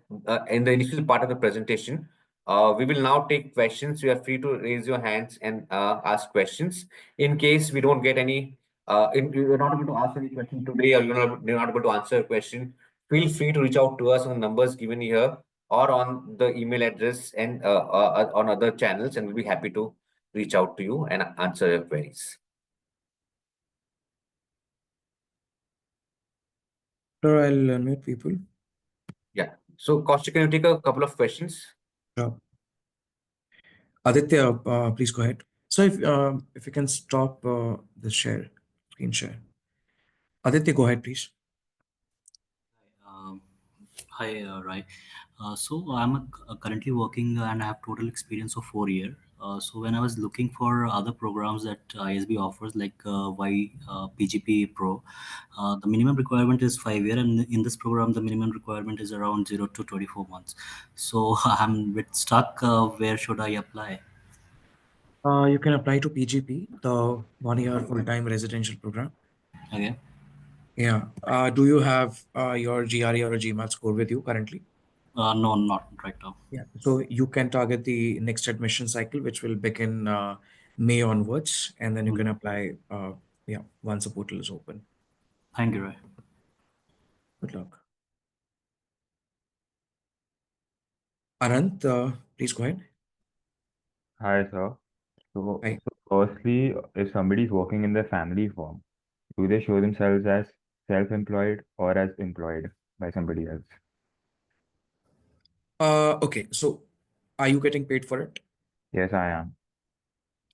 in the initial part of the presentation. We will now take questions. You are free to raise your hands and ask questions. In case we don't get any, you're not able to ask any question today, or you're not able to answer a question, feel free to reach out to us on the numbers given here or on the email address and on other channels, and we'll be happy to reach out to you and answer your queries. Sure, I'll unmute people. Yeah. So, Kaushik, can you take a couple of questions? Sure. Aditya, please go ahead. So if you can stop the screen share. Aditya, go ahead, please. Um, Hi, Rai. So I'm currently working and I have total experience of 4 years. So when I was looking for other programs that ISB offers, like PGP Pro, the minimum requirement is 5 years, and in this program, the minimum requirement is around 0 to 24 months. So I'm a bit stuck. Where should I apply? You can apply to PGP, the 1 year full-time residential program. Okay. Yeah. Do you have your GRE or a GMAT score with you currently? No, not right now. Yeah. So you can target the next admission cycle, which will begin May onwards, and then you can apply once the portal is open. Thank you, Rai. Good luck. Anant, please go ahead. Hi, sir. So, Hi. so firstly, if somebody is working in their family firm, do they show themselves as self-employed or as employed by somebody else? Okay, so are you getting paid for it? Yes, I am.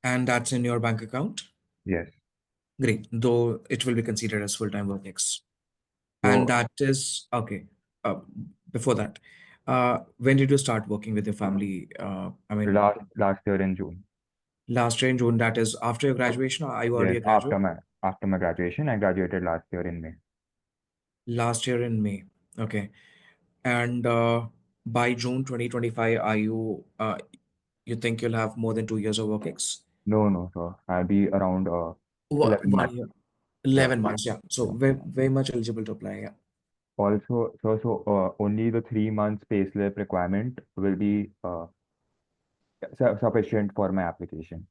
And that's in your bank account? Yes. Great, though it will be considered as full-time work ex. And So that is okay. Uh, Before that, when did you start working with your family? I mean, last year in June. last year in June, that is after your graduation, or are you already Yes, a graduate? after my graduation, I graduated last year in May. Last year in May. Okay. And by June 2025, you think you'll have more than 2 years of work ex? No, no, sir. I'll be around 11 One months. year. Yeah, 11 months, yeah. So yeah. very much eligible to apply, yeah. Also, only the 3 months payslip requirement will be sufficient for my application.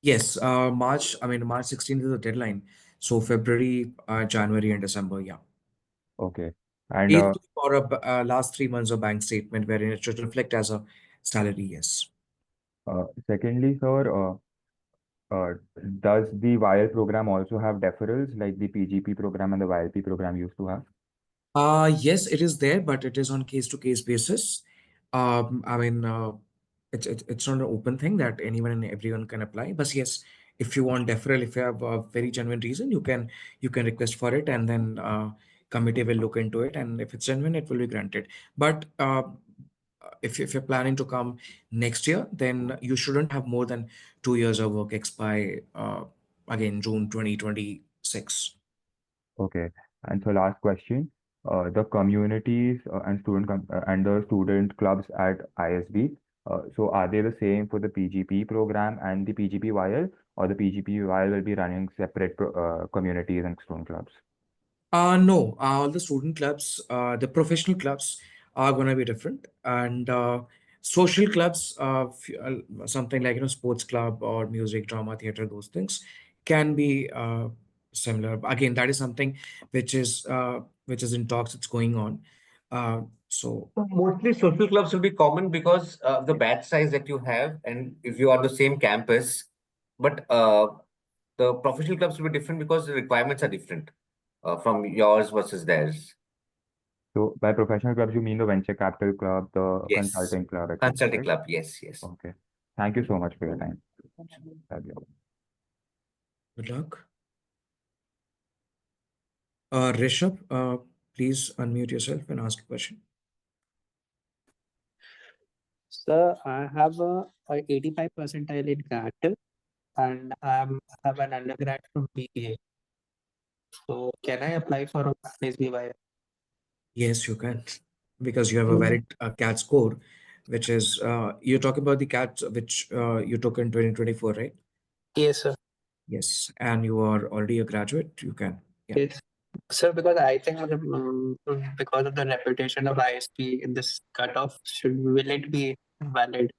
Yes, March 16th is the deadline. So February, January, and December, yeah. Okay. And 8th for last 3 months of bank statement wherein it should reflect as a salary, yes. secondly, sir, uh, does the YL program also have deferrals like the PGP program and the YLP program used to have? Yes, it is there, but it is on case-to-case basis. I mean, it's not an open thing that anyone and everyone can apply. But yes, if you want deferral, if you have a very genuine reason, you can request for it, and then committee will look into it, and if it's genuine, it will be granted. But if you're planning to come next year, then you shouldn't have more than 2 years of work expire again June 2026. Okay. And so last question, the communities and the student clubs at ISB, so are they the same for the PGP program and the PGP YL, or the PGP YL will be running separate communities and student clubs? No, all the student clubs, the professional clubs are going to be different, and social clubs, something like sports club or music, drama, theater, those things can be similar. Again, that is something which is in talks. It's going on. So So mostly social clubs will be common because of the batch size that you have, and if you are the same campus, but the professional clubs will be different because the requirements are different from yours versus theirs. So by professional clubs, you mean the venture capital club, the Yes. consulting club, etc., Consulting right? club, yes, yes. Okay. Thank you so much for your time. That'll be all. good luck. Rishabh, please unmute yourself and ask a question. Sir, I have a 85 percentile in CAT and have an undergrad from BBA. So can I apply for a ISB? Yes, you can, because you have a valid CAT score, which is you're talking about the CAT which you took in 2024, right? Yes, sir. Yes, and you are already a graduate. You can, yeah. Yes. Sir, because I think because of the reputation of ISP, this cutoff will it be valid?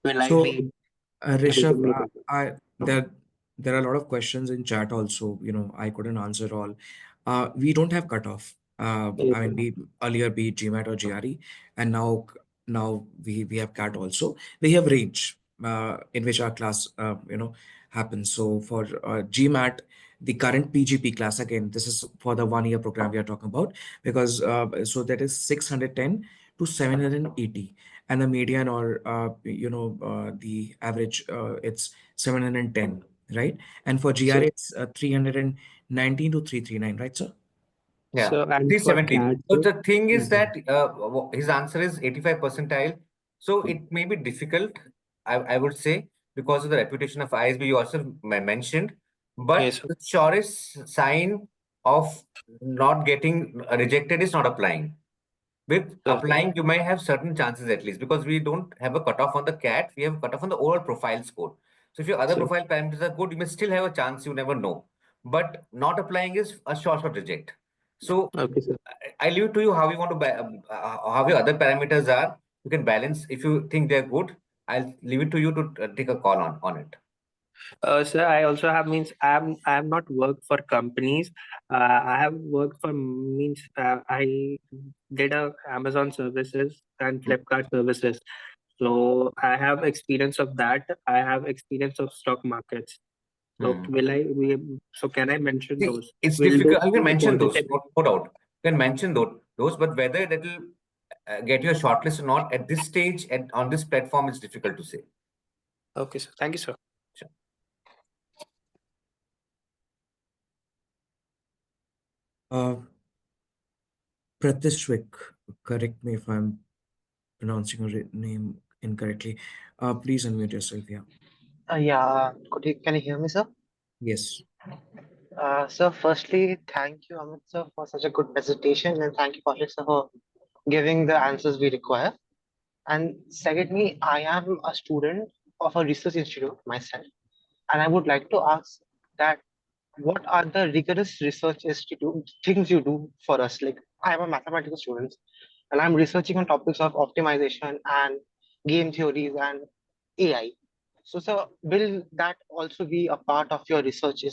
Will I So, be Rishabh, eligible? I there are a lot of questions in chat also. I couldn't answer all. We don't have cutoff. Yes, I mean, we earlier be GMAT or GRE, and now we have CAT also. We have range in which our class happens. So for GMAT, the current PGP class, again, this is for the 1 year program we are talking about, because so that is 610 to 780, and the median or the average, it's 710, right? And for GRA So, it's 319 to 339, right, sir? Yeah, and for 317. CAT, So sir? the thing is Mhm. that his answer is 85 percentile. So it may be difficult, I would say, because of the reputation of ISB you also mentioned. But Yes, sir. the surest sign of not getting rejected is not applying. With Okay. applying, you might have certain chances at least, because we don't have a cutoff on the CAT, we have a cutoff on the overall profile score. So if your other So, profile parameters are good, you may still have a chance, you never know. But not applying is a short reject. So okay, sir. I leave it to you how you want to how your other parameters are. You can balance if you think they're good. I'll leave it to you to take a call on it. Sir, I also have means I have not worked for companies. I have worked for means I did a Amazon services and Flipkart services. So I have experience of that. I have experience of stock markets. So can I mention See, those? it's Will those difficult. You can be mention those, positive? no doubt. You can mention those, but whether that will get you a shortlist or not at this stage and on this platform, it's difficult to say. Okay, sir. Thank you, sir. Sure. Pratishwik, correct me if I'm pronouncing your name incorrectly. Please unmute yourself. Yeah. Yeah, can you hear me, sir? Yes. Sir, firstly, thank you, Amit, sir, for such a good presentation, and thank you, Pauline, sir, for giving the answers we require. And secondly, I am a student of a research institute myself, and I would like to ask that what are the rigorous research institute things you do for us? Like, I am a mathematical student, and I'm researching on topics of optimization and game theories and AI. So, sir, will that also be a part of your research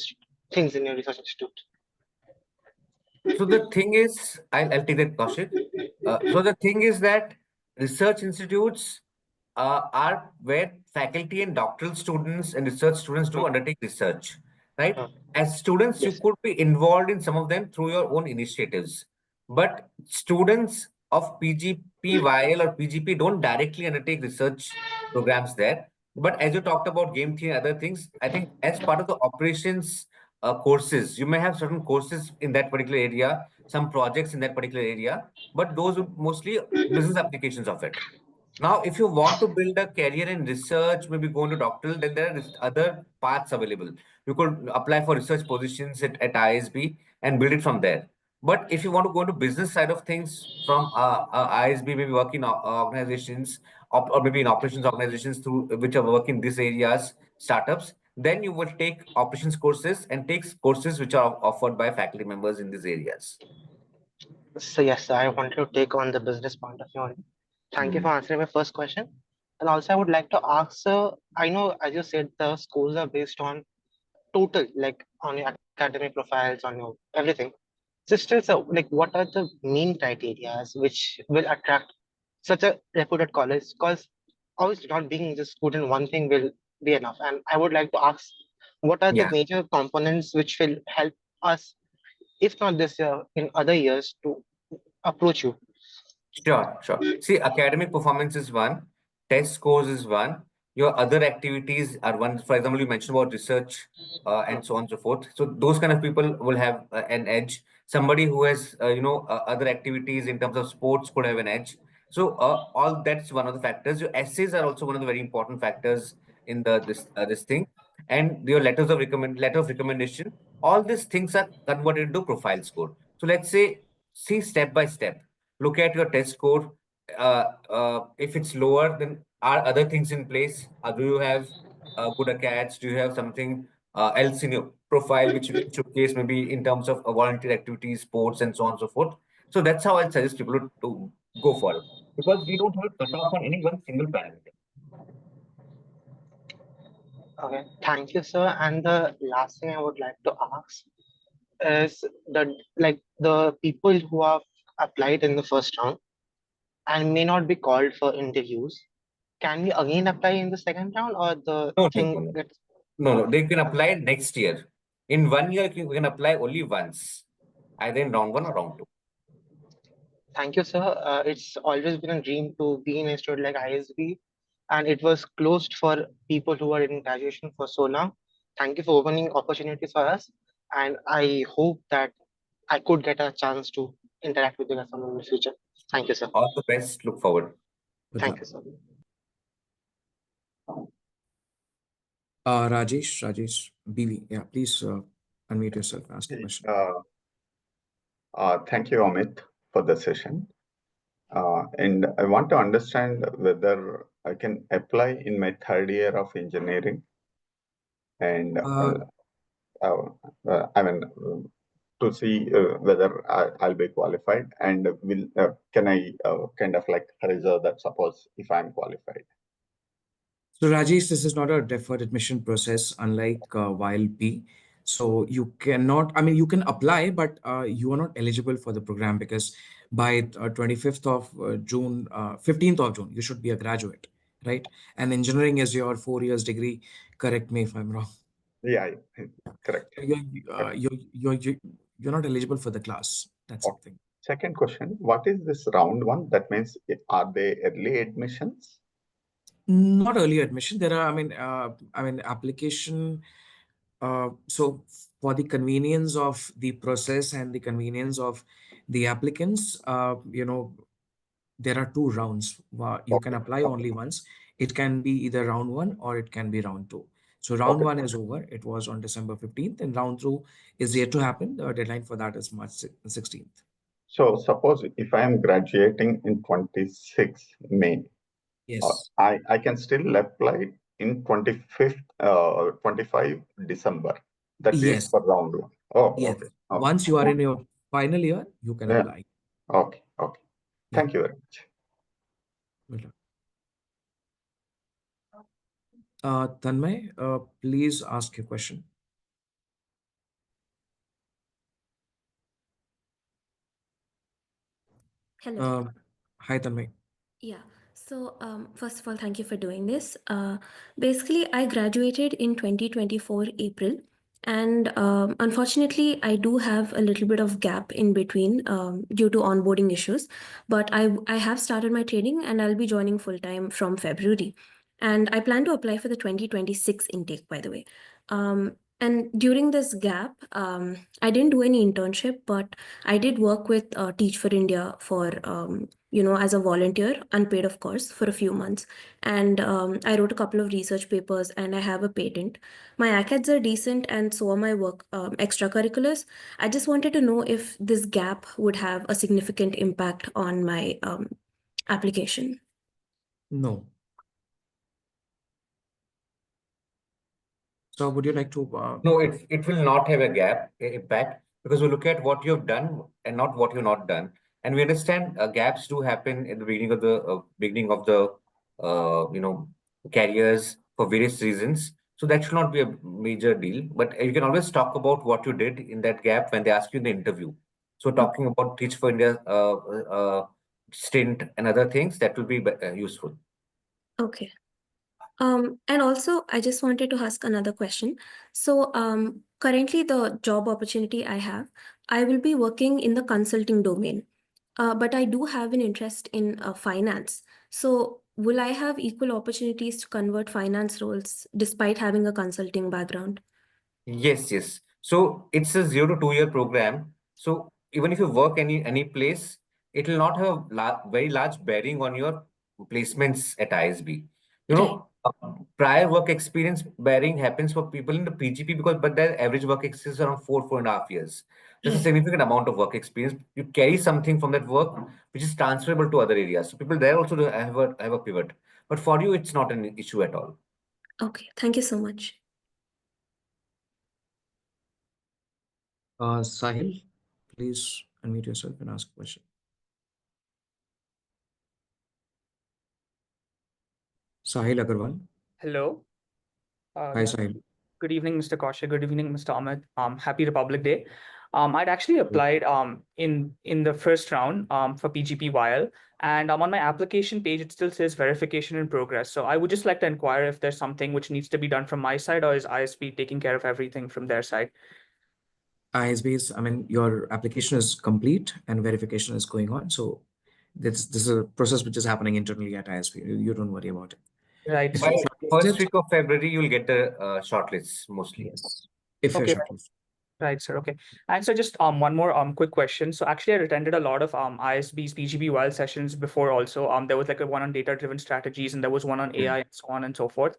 things in your research institute? So the thing is, I'll take that, Kaushik. So the thing is that research institutes are where faculty and doctoral students and research students do undertake research, right? Uh, As students, you yes. could be involved in some of them through your own initiatives, but students of PGP YL or PGP don't directly undertake research programs there. But as you talked about game theory and other things, I think as part of the operations courses, you may have certain courses in that particular area, some projects in that particular area, but those would mostly business applications of it. Now, if you want to build a career in research, maybe go into doctoral, then there are other paths available. You could apply for research positions at ISB and build it from there. But if you want to go into business side of things from ISB, maybe work in organizations or maybe in operations organizations through which are working in these areas, startups, then you will take operations courses and take courses which are offered by faculty members in these areas. So, yes, I wanted to take on the business point of view only. Thank you for answering my first question. And also, I would like to ask, sir, I know, as you said, the schools are based on total, like on your academic profiles, on your everything. So still, so like, what are the main criteria which will attract such a reputed college? Because obviously, not being just good in one thing will be enough. And I would like to ask, what are the Yeah. major components which will help us, if not this year, in other years, to approach you? Sure, sure. See, academic performance is one, test scores is one, your other activities are one. For example, you mentioned about research and so on and so forth. So those kind of people will have an edge. Somebody who has, other activities in terms of sports could have an edge. So all that's one of the factors. Your essays are also one of the very important factors in this thing, and your letter of recommendation. All these things are converted into profile score. So let's say, see step by step, look at your test score. If it's lower, then are other things in place? Do you have good acads? Do you have something else in your profile which you can showcase, maybe in terms of volunteer activities, sports, and so on and so forth? So that's how I suggest people to go for it, because we don't have a cutoff on any one single parameter. Okay, thank you, sir. And the last thing I would like to ask is that, like, the people who have applied in the first round and may not be called for interviews, can we again apply in the second round, or the No, no, no, thing no. gets No, they can okay? apply next year. In 1 year, you can apply only once, either in round one or round two. Thank you, sir. It's always been a dream to be in a institute like ISB, and it was closed for people who are in graduation for so long. Thank you for opening opportunities for us, and I hope that I could get a chance to interact with you guys in the future. Thank you, sir. All the best. Look forward. Good Thank luck. you, sir. Rajesh, BV. Yeah, please unmute yourself and ask a question. Thank you, Amit, for the session. And I want to understand whether I can apply in my third year of engineering. And I mean, to see whether I'll be qualified, and can I kind of like reserve that, suppose if I'm qualified? So Rajesh, this is not a deferred admission process, unlike YL B. So you cannot, I mean, you can apply, but you are not eligible for the program because by 25th of June, 15th of June, you should be a graduate, right? And engineering is your 4 years degree. Correct me if I'm wrong. Yeah, correct. So you're not eligible for the class. That's Okay. something. Second question, what is this round one? That means, are they early admissions? Not early admission. There are, application. So for the convenience of the process and the convenience of the applicants, there are two rounds. You can Okay. apply only once. It can be either round one or it can be round two. So round Okay. one is over. It was on December 15th, and round two is yet to happen. The deadline for that is March 16th. So suppose if I am graduating in 26 May, Yes. I can still apply in 25th, 25 December. That is Yes. for round one. Oh, Yes. okay. Okay. Once you are in your final year, you can Yeah. apply. Okay. Okay. Yeah. Thank you very much. Well done. Tanmay, please ask your question. Hello. Hi, Tanmay. Yeah. So, first of all, thank you for doing this. Basically, I graduated in 2024 April, and unfortunately, I do have a little bit of gap in between due to onboarding issues. But I have started my training, and I'll be joining full time from February. And I plan to apply for the 2026 intake, by the way. And during this gap, I didn't do any internship, but I did work with Teach for India for as a volunteer, unpaid of course, for a few months. And I wrote a couple of research papers, and I have a patent. My ACADs are decent, and so are my work extracurriculars. I just wanted to know if this gap would have a significant impact on my application. No. So would you like to? No, it will not have a gap impact because we look at what you've done and not what you've not done, and we understand gaps do happen at the beginning of the careers for various reasons. So that should not be a major deal. But you can always talk about what you did in that gap when they ask you in the interview. So talking about Teach for India stint and other things that will be useful. Okay. And also, I just wanted to ask another question. So, currently, the job opportunity I have, I will be working in the consulting domain, but I do have an interest in finance. So, will I have equal opportunities to convert finance roles despite having a consulting background? Yes, yes. So it's a 0 to 2 year program. So even if you work any place, it will not have very large bearing on your placements at ISB. Right. Prior work experience bearing happens for people in the PGP but their average work experience is around 4.5 years. That's a Right. significant amount of work experience. You carry something from that work which is transferable to other areas. So people there also do have a pivot. But for you, it's not an issue at all. Okay. Thank you so much. Sahil, please unmute yourself and ask a question. Sahil Agarwal. Hello. Hi, Yeah. Sahil. Good evening, Mr. Kaushik. Good evening, Mr. Amit. Happy Republic Day. I'd actually applied in the first round for PGP YL, and on my application page it still says verification in progress. So I would just like to inquire if there's something which needs to be done from my side, or is ISB taking care of everything from their side? ISB's, your application is complete and verification is going on. So this is a process which is happening internally at ISB. You don't worry about it. Right. If By you're first shortlisted, week of February, you'll get the shortlists mostly. yes. If you're Okay. shortlisted. Right, sir. Okay. And so just one more quick question. So actually I attended a lot of ISB's PGP YL sessions before also. There was like a one on data-driven strategies, and there was one on AI and so on and so forth.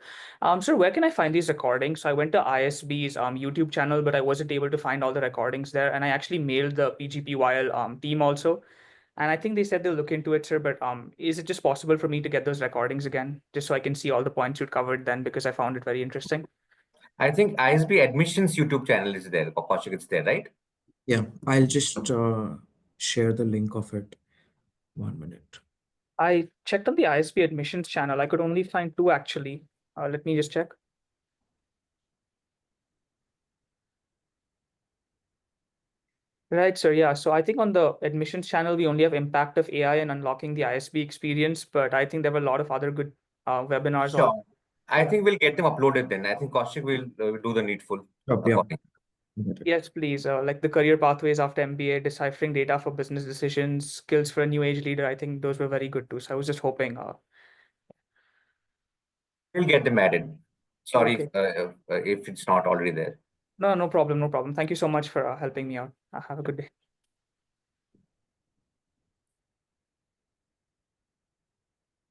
So where can I find these recordings? So I went to ISB's YouTube channel, but I wasn't able to find all the recordings there. And I actually mailed the PGP YL team also. And I think they said they'll look into it, sir. But is it just possible for me to get those recordings again, just so I can see all the points you covered then, because I found it very interesting? I think ISB Admissions YouTube channel is there. Kaushik, it's there, right? Yeah, I'll just share the link of it. 1 minute. I checked on the ISB admissions channel. I could only find two actually. Let me just check. Right, sir. Yeah. So I think on the admissions channel, we only have impact of AI and unlocking the ISB experience, but I think there were a lot of other good webinars on. Sure. I think we'll get them uploaded then. I think Kaushik will do the needful Yeah. according. Yes, please. Like the career pathways after MBA, deciphering data for business decisions, skills for a new age leader. I think those were very good too. So I was just hoping. We'll get them added. Sorry Okay. if it's not already there. No, no problem. No problem. Thank you so much for helping me out. Have a good day.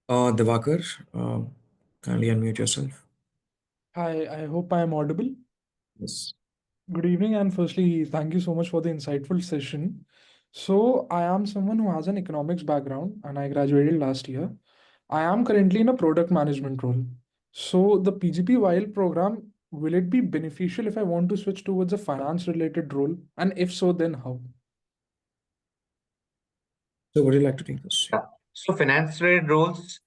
Devakar, kindly unmute yourself. Hi, I hope I am audible. Yes. Good evening, and firstly, thank you so much for the insightful session. So, I am someone who has an economics background and I graduated last year. I am currently in a product management role. So, the PGP YL program, will it be beneficial if I want to switch towards a finance related role? And if so, then how? So, would you like to take this? Yeah. So finance related roles,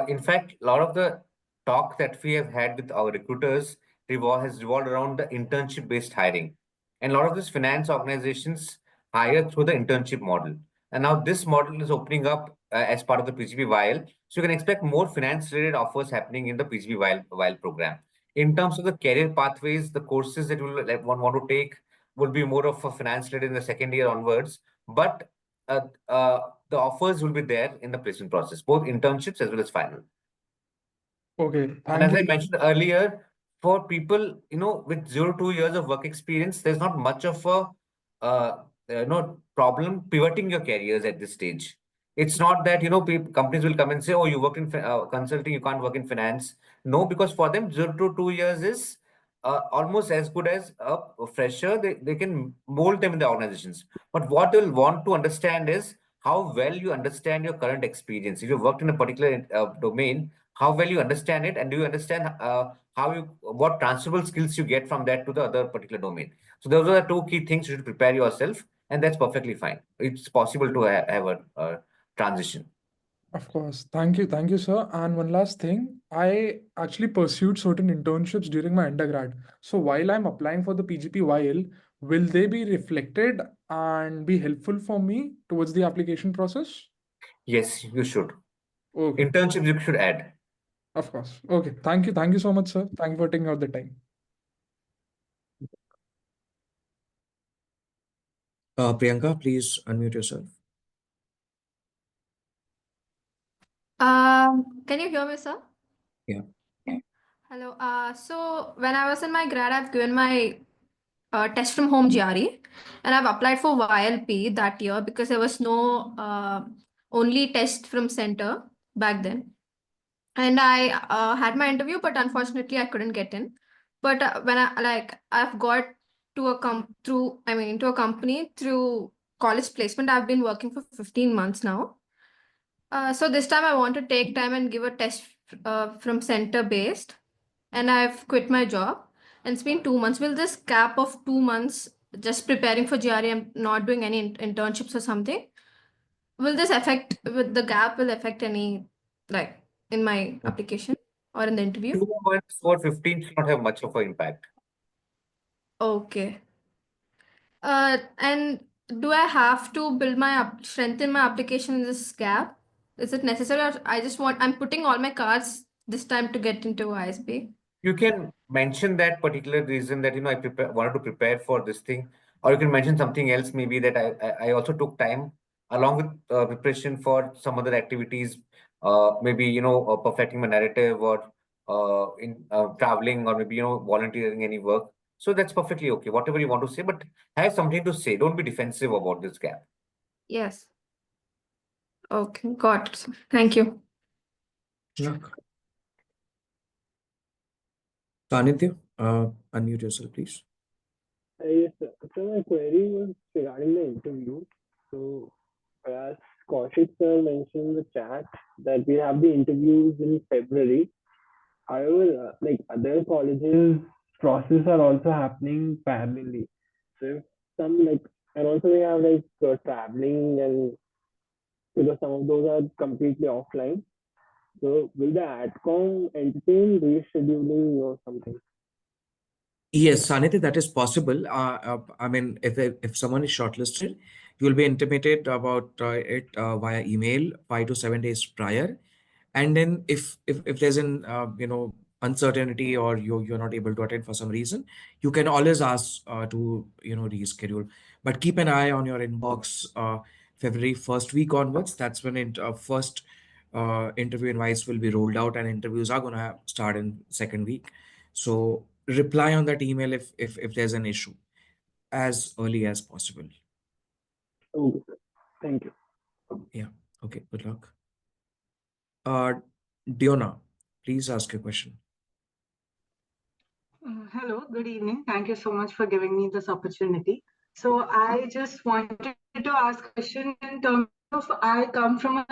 in fact, a lot of the talk that we have had with our recruiters has revolved around the internship based hiring. And a lot of these finance organizations hire through the internship model. And now this model is opening up as part of the PGP YL. So you can expect more finance related offers happening in the PGP YL program. In terms of the career pathways, the courses that you will want to take will be more of a finance related in the second year onwards. But uh, uh, the offers will be there in the placement process, both internships as well as final. Okay, And thank as you. I mentioned earlier, for people, with 0 to 2 years of work experience, there's not much of a problem pivoting your careers at this stage. It's not that companies will come and say, "Oh, you worked in consulting, you can't work in finance." No, because for them, 0 to 2 years is almost as good as a fresher. They can mold them in the organizations. But what they'll want to understand is how well you understand your current experience. If you've worked in a particular domain, how well you understand it, and do you understand what transferable skills you get from that to the other particular domain. So those are the two key things you should prepare yourself, and that's perfectly fine. It's possible to have a transition. Of course. Thank you, sir. And one last thing, I actually pursued certain internships during my undergrad. So while I'm applying for the PGP YL, will they be reflected and be helpful for me towards the application process? Yes, you should. Okay, Internships you should add. of course. Okay, thank you. Thank you so much, sir. Thank you for taking out the time. Priyanka, please unmute yourself. Can you hear me, sir? Yeah. Hello. So when I was in my grad, I've given my test from home GRE, and I've applied for YLP that year because there was no only test from center back then. And I had my interview, but unfortunately I couldn't get in. But when I've got to a into a company through college placement. I've been working for 15 months now. So this time I want to take time and give a test from center based, and I've quit my job. And it's been 2 months. Will this gap of 2 months just preparing for GRE and not doing any internships or something? Will this affect with the gap will affect any like in my application or in the interview? 2 months for 15 should not have much of an impact. Okay. And do I have to build my strengthen my application in this gap? Is it necessary, or I'm putting all my cards this time to get into ISB? You can mention that particular reason that wanted to prepare for this thing, or you can mention something else, maybe that I also took time along with preparation for some other activities, maybe perfecting my narrative, or in traveling, or maybe volunteering any work. So that's perfectly okay. Whatever you want to say, but have something to say. Don't be defensive about this gap. Yes. Okay, got it. Thank you. Yeah. Sanidhya, unmute yourself, please. Yes, sir. So my query was regarding the interview. So as Kaushik sir mentioned in the chat that we have the interviews in February. However, like other colleges, process are also happening parallelly. So if some and also we have traveling, and because some of those are completely offline. So will the AdCom entertain rescheduling or something? Yes, Sanidhya, that is possible. I mean, if someone is shortlisted, you will be intimated about it via email 5 to 7 days prior. And then if there's an uncertainty, or you're not able to attend for some reason, you can always ask to reschedule. But keep an eye on your inbox. February first week onwards, that's when first interview invites will be rolled out, and interviews are going to start in second week. So reply on that email if there's an issue as early as possible. Okay, sir. Thank you. Yeah. Okay. Good luck. Uh, Diona, please ask your question. Hello, good evening. Thank you so much for giving me this opportunity. So I just wanted to ask a question in terms of, I come from a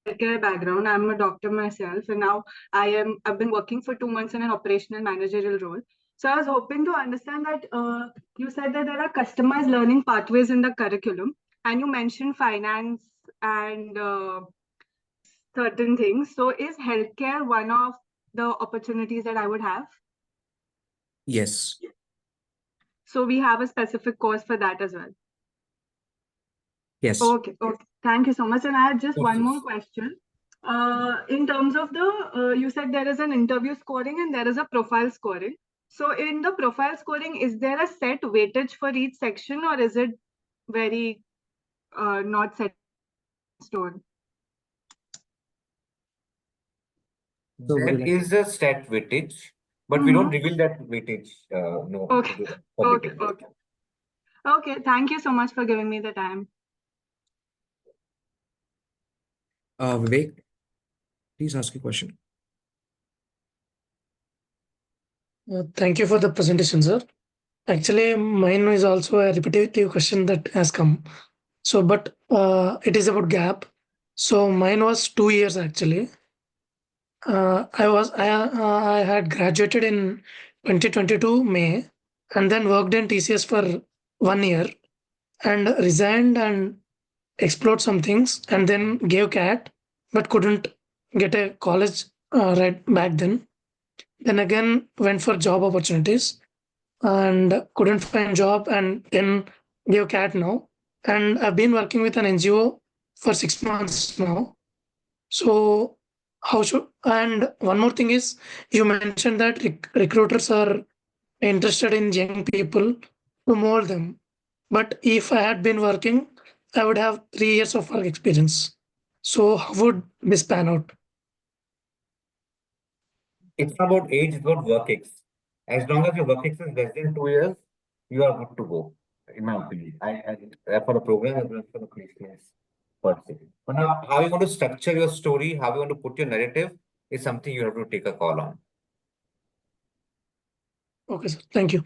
healthcare background. I'm a doctor myself, and now I've been working for 2 months in an operational managerial role. So I was hoping to understand that you said that there are customized learning pathways in the curriculum, and you mentioned finance and certain things. So is healthcare one of the opportunities that I would have? Yes. So we have a specific course for that as well. Yes. Okay. Thank you so much. And I had just one more Yes. question. In terms of you said there is an interview scoring and there is a profile scoring. So in the profile scoring, is there a set weightage for each section, or is it very not set in stone? So would you There like is a stat weightage, but we don't reveal that weightage, no, Okay. to the Okay. public. Okay. Thank you so much for giving me the time. Vivek, please ask a question. Thank you for the presentation, sir. Actually, mine is also a repetitive question that has come. So, but it is about gap. So mine was 2 years actually. I had graduated in 2022 May, and then worked in TCS for 1 year, and resigned and explored some things, and then gave CAT, but couldn't get a college right back then. Then again went for job opportunities and couldn't find job, and then gave CAT now. And I've been working with an NGO for 6 months now. So how should, and one more thing is, you mentioned that recruiters are interested in young people to mold them. But if I had been working, I would have 3 years of work experience. So how would this pan out? It's not about age, it's about work ex. As long as your work ex is less than 2 years, you are good to go, in my opinion. For the program as well as for the placements per se. But now, how you want to structure your story, how you want to put your narrative is something you have to take a call on. Okay, sir. Thank you.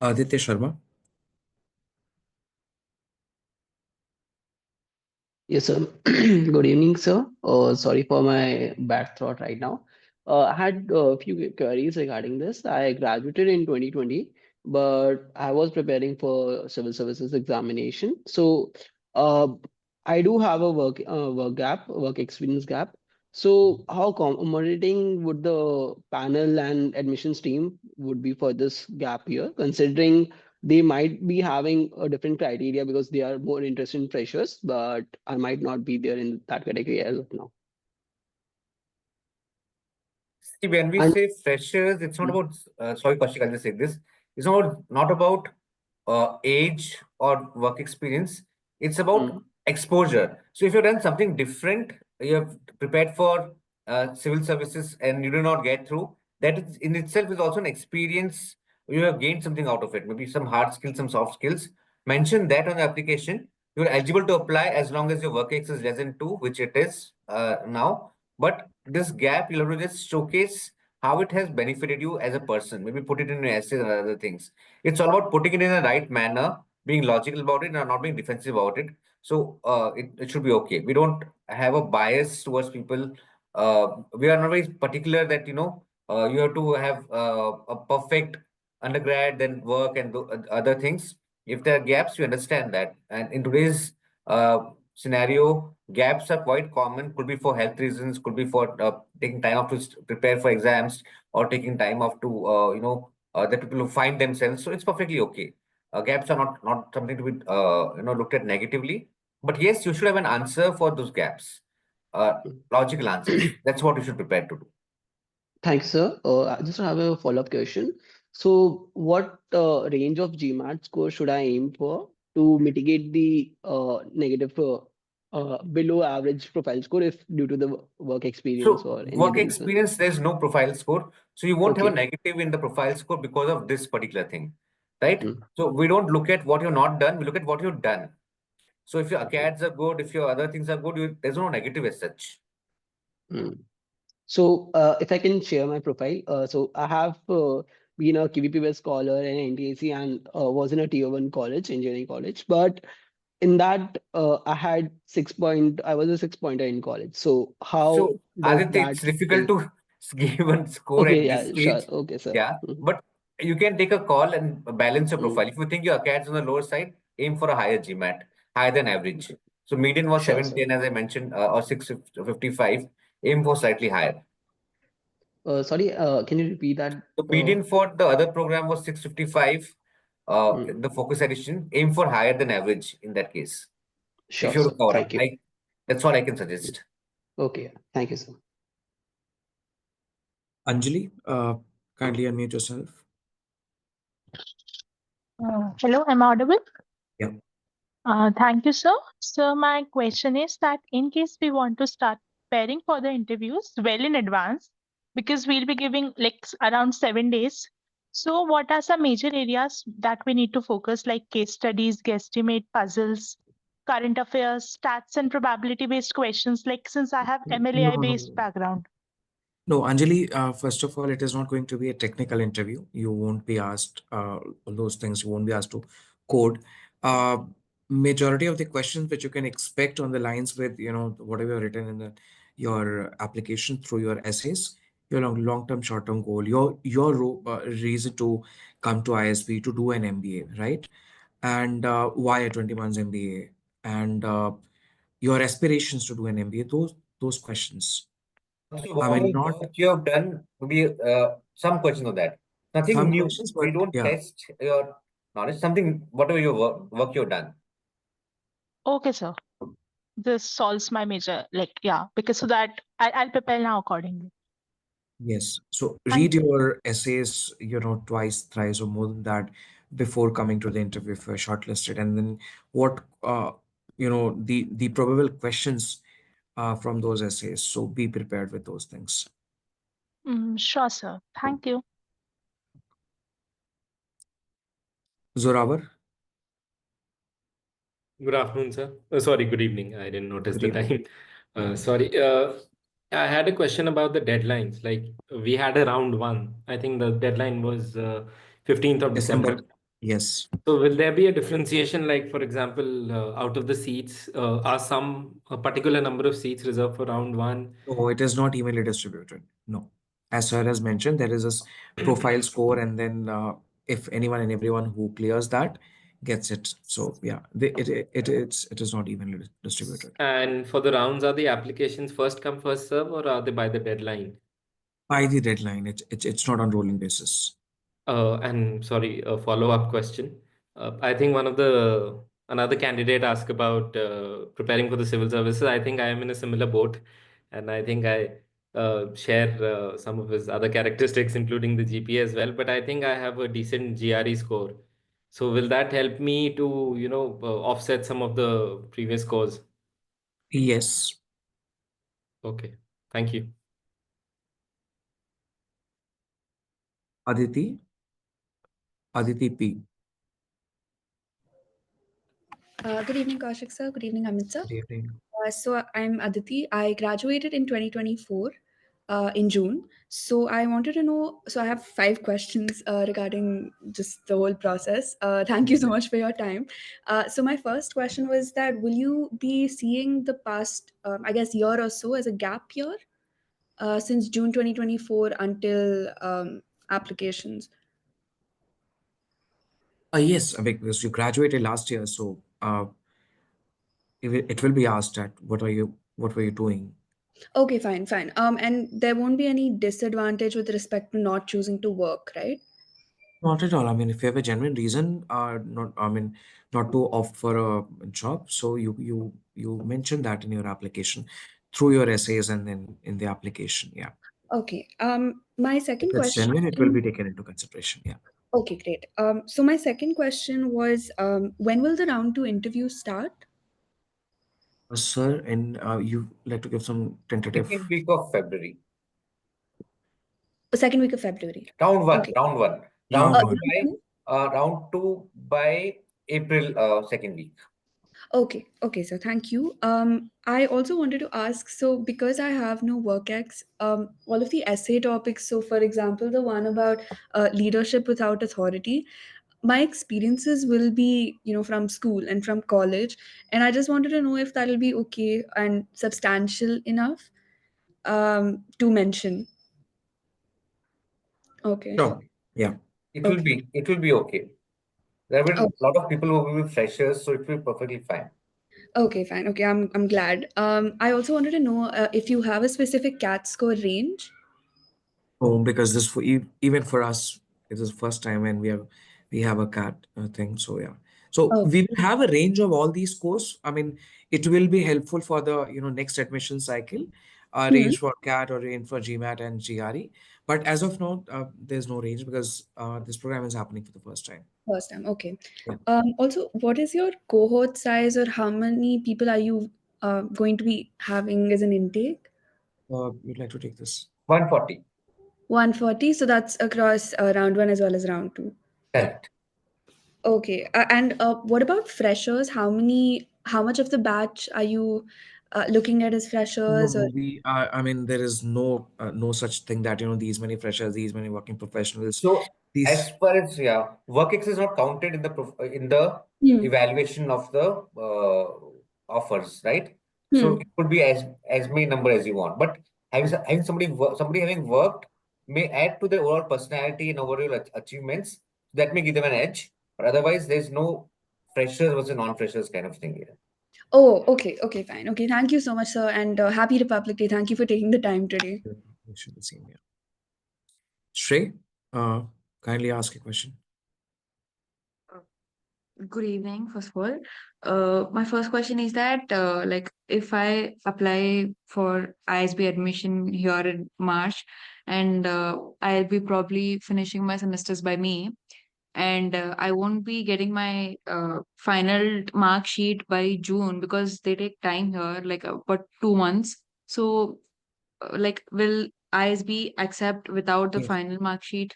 Aditya Sharma. Yes, sir. Good evening, sir. Sorry for my bad throat right now. I had a few queries regarding this. I graduated in 2020, but I was preparing for civil services examination. So, uh, I do have a work experience gap. So, how accommodating would the panel and admissions team would be for this gap here, considering they might be having a different criteria because they are more interested in freshers, but I might not be there in that category as of now. See, when we And say freshers, it's not about, sorry, Kaushik, I'll just say this. It's not about age or work experience. It's about exposure. So if you've done something different, you have prepared for civil services and you do not get through, that is in itself is also an experience. You have gained something out of it, maybe some hard skills, some soft skills. Mention that on the application. You're eligible to apply as long as your work ex is less than 2, which it is now. But this gap, you'll have to just showcase how it has benefited you as a person. Maybe put it in your essays and other things. It's all about putting it in the right manner, being logical about it, and not being defensive about it. So it should be okay. We don't have a bias towards people. We are not very particular that you have to have a perfect undergrad, then work and other things. If there are gaps, we understand that. And in today's scenario, gaps are quite common. Could be for health reasons, could be for taking time off to prepare for exams, or taking time off to that people who find themselves. So it's perfectly okay. Gaps are not something to be looked at negatively. But yes, you should have an answer for those gaps, logical answers. That's what you should prepare to do. Thanks, sir. I just have a follow-up question. So, what range of GMAT score should I aim for to mitigate the negative below average profile score if due to the work experience So or any work other reason? experience, there's no profile score. So you won't have a Okay. negative in the profile score because of this particular thing, right? Mm, So we don't look at what you're not done, we look at what you've done. So if your okay. acads are good, if your other things are good, there's no negative as such. Mm. So, if I can share my profile, so I have been a KVP scholar in NTAC and was in a tier one college, engineering college. But in that, I had 6 point. I was a 6 pointer in college. So, how So does Aditya, that it's difficult help? to give a score Okay, at this yeah, sure. stage. Okay, sir. Yeah, Mhm. but you can take a call and balance your Mm, profile. If you think your acads on the lower side, aim for a higher GMAT, higher than average. So median was sure, sir. 710, as I mentioned, or 655. Aim for slightly higher. Sorry, can you repeat that? The median for the other program was 655. Mm, The focus edition, aim for higher than average in that case. If sure, you sir. have to cover up, Thank you. that's all I can suggest. Okay, thank you, sir. Anjali, kindly unmute yourself. Hello, am I audible? Yeah. Thank you, sir. So my question is that in case we want to start preparing for the interviews well in advance, because we'll be giving like around 7 days. So what are some major areas that we need to focus, like case studies, guesstimate, puzzles, current affairs, stats and probability based questions, like since I have No, MLAI no, based no. background? No, Anjali, first of all, it is not going to be a technical interview. You won't be asked all those things. You won't be asked to code. Uh, Majority of the questions which you can expect on the lines with, whatever you've written in your application through your essays, your long-term, short-term goal, your reason to come to ISB to do an MBA, right? And why a 20 months MBA, and your aspirations to do an MBA, those questions. So I mean, whatever not work you have done, we some questions of that. Nothing some new. questions, We but don't yeah. test your knowledge. Something, whatever your work you've done. Okay, sir. This solves my major, like, yeah, because so that I'll prepare now accordingly. Yes. So Thank read you. your essays, twice, thrice, or more than that before coming to the interview if you're shortlisted. And then what, the probable questions from those essays. So be prepared with those things. Sure, sir. Thank you. Zoravar, Good afternoon, sir. Sorry, good evening. I didn't notice good the evening. time. Sorry. I had a question about the deadlines. Like we had a round one. I think the deadline was 15th of December. December. Yes. So will there be a differentiation? Like for example, out of the seats, are some a particular number of seats reserved for round one? No, it is not evenly distributed. No. As sir has mentioned, there is a profile score, and then if anyone and everyone who clears that gets it. So yeah, it is not evenly distributed. And for the rounds, are the applications first come, first serve, or are they by the deadline? By the deadline, it's not on rolling basis. And sorry, a follow-up question. I think another candidate asked about preparing for the civil services. I think I am in a similar boat, and I think I share some of his other characteristics, including the GPA as well. But I think I have a decent GRE score. So will that help me to, offset some of the previous scores? Yes. Okay, thank you. Aditi, Aditi P. Good evening, Kaushik sir. Good evening, Amit sir. Good evening. So I'm Aditi. I graduated in 2024 in June. So I wanted to know. So I have 5 questions regarding just the whole process. Thank you so much for your time. So my first question was that will you be seeing the past, I guess, year or so as a gap year since June 2024 until applications? Yes, because you graduated last year, so it will be asked at what were you doing? Okay, fine, fine. And there won't be any disadvantage with respect to not choosing to work, right? Not at all. I mean, if you have a genuine reason, not I mean, not to opt for a job, so you mentioned that in your application, through your essays and then in the application. Yeah, Okay. My if second it's genuine, it will question. be taken into consideration. Yeah. Okay, great. So my second question was, when will the round two interview start? Sir, and you like to give some tentative Second week of February. Second week of February. Round one. Okay. Round one. round one. Round two by April second week. Okay, okay, so thank you. I also wanted to ask, so because I have no work ex, all of the essay topics, so for example, the one about leadership without authority, my experiences will be, from school and from college, and I just wanted to know if that'll be okay and substantial enough to mention. Okay. Sure. Yeah. It will Okay. be. It will be okay. There will be Oh, a lot of people who will be freshers, so it will be perfectly fine. okay, fine. Okay, I'm glad. I also wanted to know if you have a specific CAT score range. Oh, because this for even for us, it is the first time when we have a cat thing. So yeah. So Oh. we will have a range of all these scores. I mean, it will be helpful for the next admission cycle, Hmm. range for CAT or range for GMAT and GRE. But as of now, there's no range because this program is happening for the first time. First time, okay. Yeah. Also, what is your cohort size, or how many people are you going to be having as an intake? You'd like to take this? 140. 140. So that's across round one as well as round two. Correct. Okay. And what about freshers? How much of the batch are you looking at as No, freshers? Or no, I mean, there is no such thing that, these many freshers, these many working professionals, So as these, far as work ex is not counted in the Hmm. evaluation of the offers, right? So Hmm. it could be as many number as you want, but having somebody having worked may add to their overall personality and overall achievements. That may give them an edge, but otherwise there's no freshers versus non-freshers kind of thing here. Oh, okay. Okay, fine. Okay, thank you so much, sir. And happy Republic Day. Thank you for taking the time today. we should be seeing here. Shrey, kindly ask a question. Good evening, first of all. My first question is that, like, if I apply for ISB admission here in March, and I'll be probably finishing my semesters by May, and I won't be getting my final mark sheet by June because they take time here, like about 2 months. So, like, will ISB accept without the Yes. final mark sheet?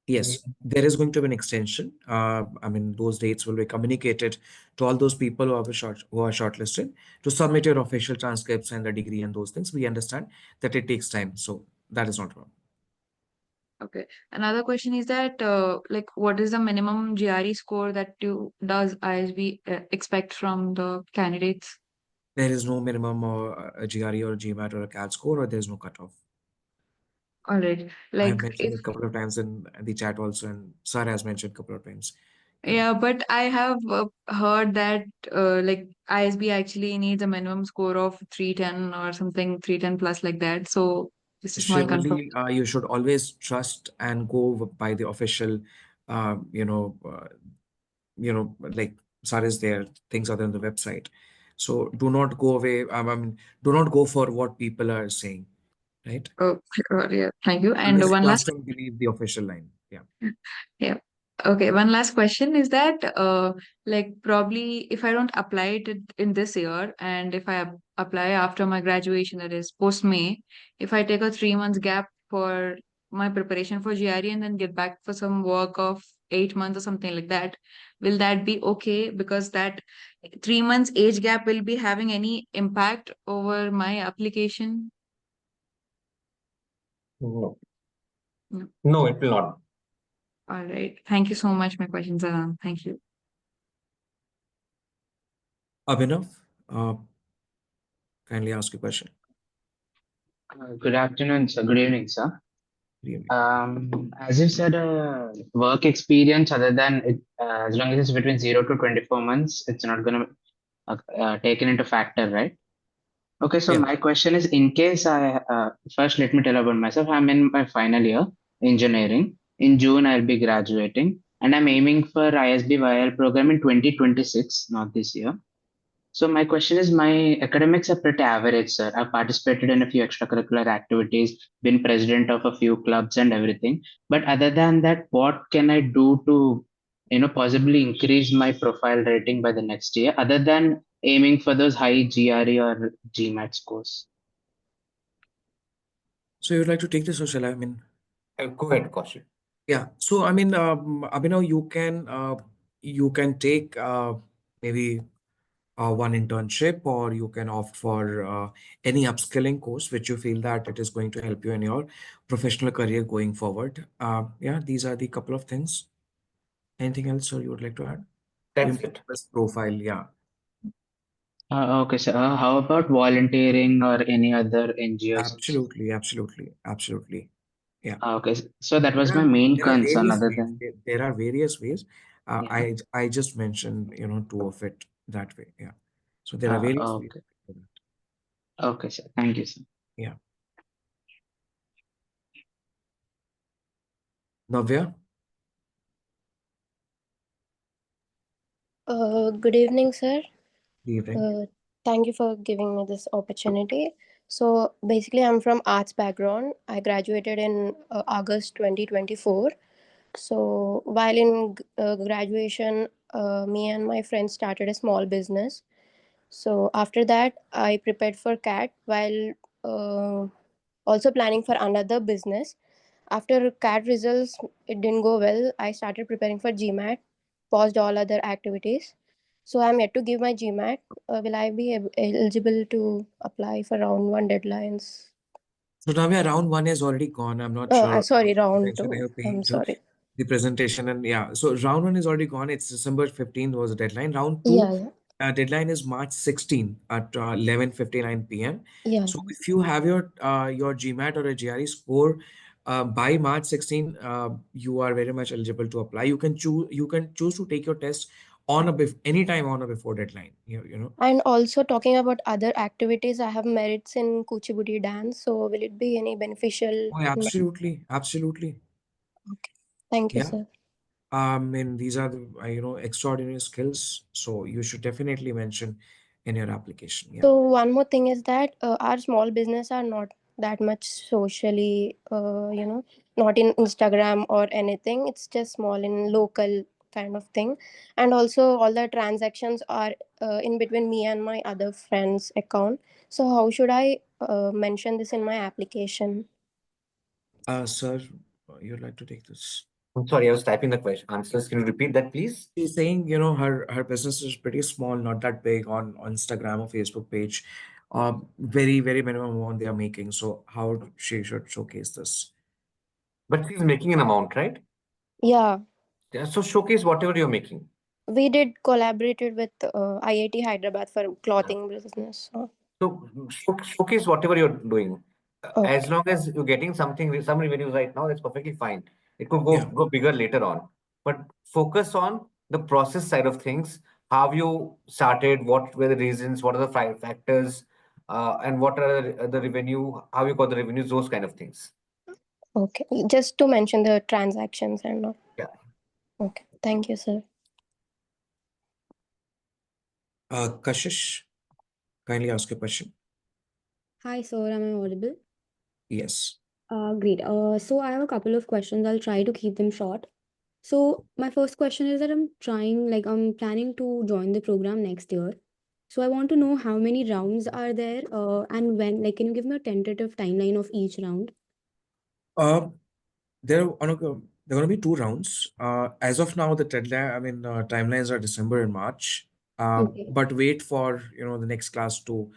Yes, there is going to be an extension. I mean, those dates will be communicated to all those people who are shortlisted to submit your official transcripts and the degree and those things. We understand that it takes time, so that is not wrong. Okay. Another question is that, like, what is the minimum GRE score that you does ISB expect from the candidates? There is no minimum or a GRE or a GMAT or a CAT score, or there's no cutoff. All right. I have Like, mentioned if it a couple of times in the chat also, and Sir has mentioned a couple of times. yeah, but I have heard that like ISB actually needs a minimum score of 310 or something, 310 plus like that. So this is my confirm. Surely, you should always trust and go by the official, uh, you know, uh, like Sar is there, things other than the website. So do not go away. I mean, do not go for what people are saying, right? Oh, yeah. Thank you. And Always one last. trust and believe the official line. Yeah. Yeah. Okay. One last question is that, like, probably if I don't apply it in this year, and if I apply after my graduation, that is post May, if I take a 3 months gap for my preparation for GRE and then get back for some work of 8 months or something like that, will that be okay? Because that 3 months age gap will be having any impact over my application? No, No. no, it will not. All right. Thank you so much. My questions are done. Thank you. Abhinav, kindly ask a question. Good afternoon, sir. Good evening, sir. Good evening. As you said, work experience other than it, as long as it's between 0 to 24 months, it's not going to taken into factor, right? Okay, so Yeah. my question is, in case first let me tell about myself. I'm in my final year engineering. In June, I'll be graduating, and I'm aiming for ISB YL program in 2026, not this year. So my question is, my academics are pretty average, sir. I've participated in a few extracurricular activities, been president of a few clubs and everything. But other than that, what can I do to, possibly increase my profile rating by the next year, other than aiming for those high GRE or GMAT scores? So you'd like to take this, or shall I? I mean, Go ahead, Kaushik. yeah. So I mean, Abhinav, you can take maybe one internship, or you can opt for any upskilling course which you feel that it is going to help you in your professional career going forward. Yeah, these are the couple of things. Anything else, or you would like to add? That's You it. profile, yeah. Okay, sir. How about volunteering or any other NGOs? Absolutely, absolutely, absolutely. Yeah. Okay, so that was my main There are concern. various Other ways. than There are various ways. yeah. I just mentioned, two of it that way. Yeah. So there are various ways. Okay. Okay, sir. Thank you, sir. Yeah. Navya? Good evening, sir. Good evening. Thank you for giving me this opportunity. So basically, I'm from arts background. I graduated in August 2024. So while in graduation, me and my friends started a small business. So after that, I prepared for CAT while also planning for another business. After CAT results, it didn't go well. I started preparing for GMAT, paused all other activities. So I'm yet to give my GMAT. Will I be eligible to apply for round one deadlines? So Navya, round one is already gone. I'm not sure Sorry, round attention two. you're paying I'm to sorry. the presentation. And yeah, so round one is already gone. It's December 15th was the deadline. Round two, Yeah, yeah. deadline is March 16th at 11:59 p.m. Yeah. So if you have your GMAT or a GRE score by March 16, you are very much eligible to apply. You can choose to take your test on anytime on or before deadline. You know. And also talking about other activities, I have merits in Kuchipudi dance. So will it be any beneficial? Oh, absolutely, absolutely. Okay. Thank you, Yeah. sir. And these are the extraordinary skills, so you should definitely mention in your application. Yeah. So one more thing is that our small business are not that much socially, not in Instagram or anything. It's just small in local kind of thing, and also all the transactions are in between me and my other friend's account. So how should I mention this in my application? Sir, you'd like to take this? I'm sorry, I was typing the question answers. Can you repeat that, please? She's saying, her business is pretty small, not that big on Instagram or Facebook page. Very, very minimum amount they are making. So how she should showcase this? But she's making an amount, right? Yeah, Yeah, so showcase whatever you're making. we did collaborated with IIT Hyderabad for clothing business. So. So showcase whatever you're doing. Okay. As long as you're getting some revenues right now, that's perfectly fine. It could go bigger later on. But focus on the process side of things. How you started, what were the reasons, what are the factors, and what are the revenue, how you got the revenues, those kind of things. Okay, just to mention the transactions and all. Yeah. Okay, thank you, sir. Kashish, kindly ask a question. Hi, sir. Am I audible? Yes. Great. So I have a couple of questions. I'll try to keep them short. So my first question is that I'm planning to join the program next year. So I want to know how many rounds are there, and when. Like, can you give me a tentative timeline of each round? Uh, there are going to be two rounds. As of now, the deadline, timelines are December and March. Okay. But wait for the next class to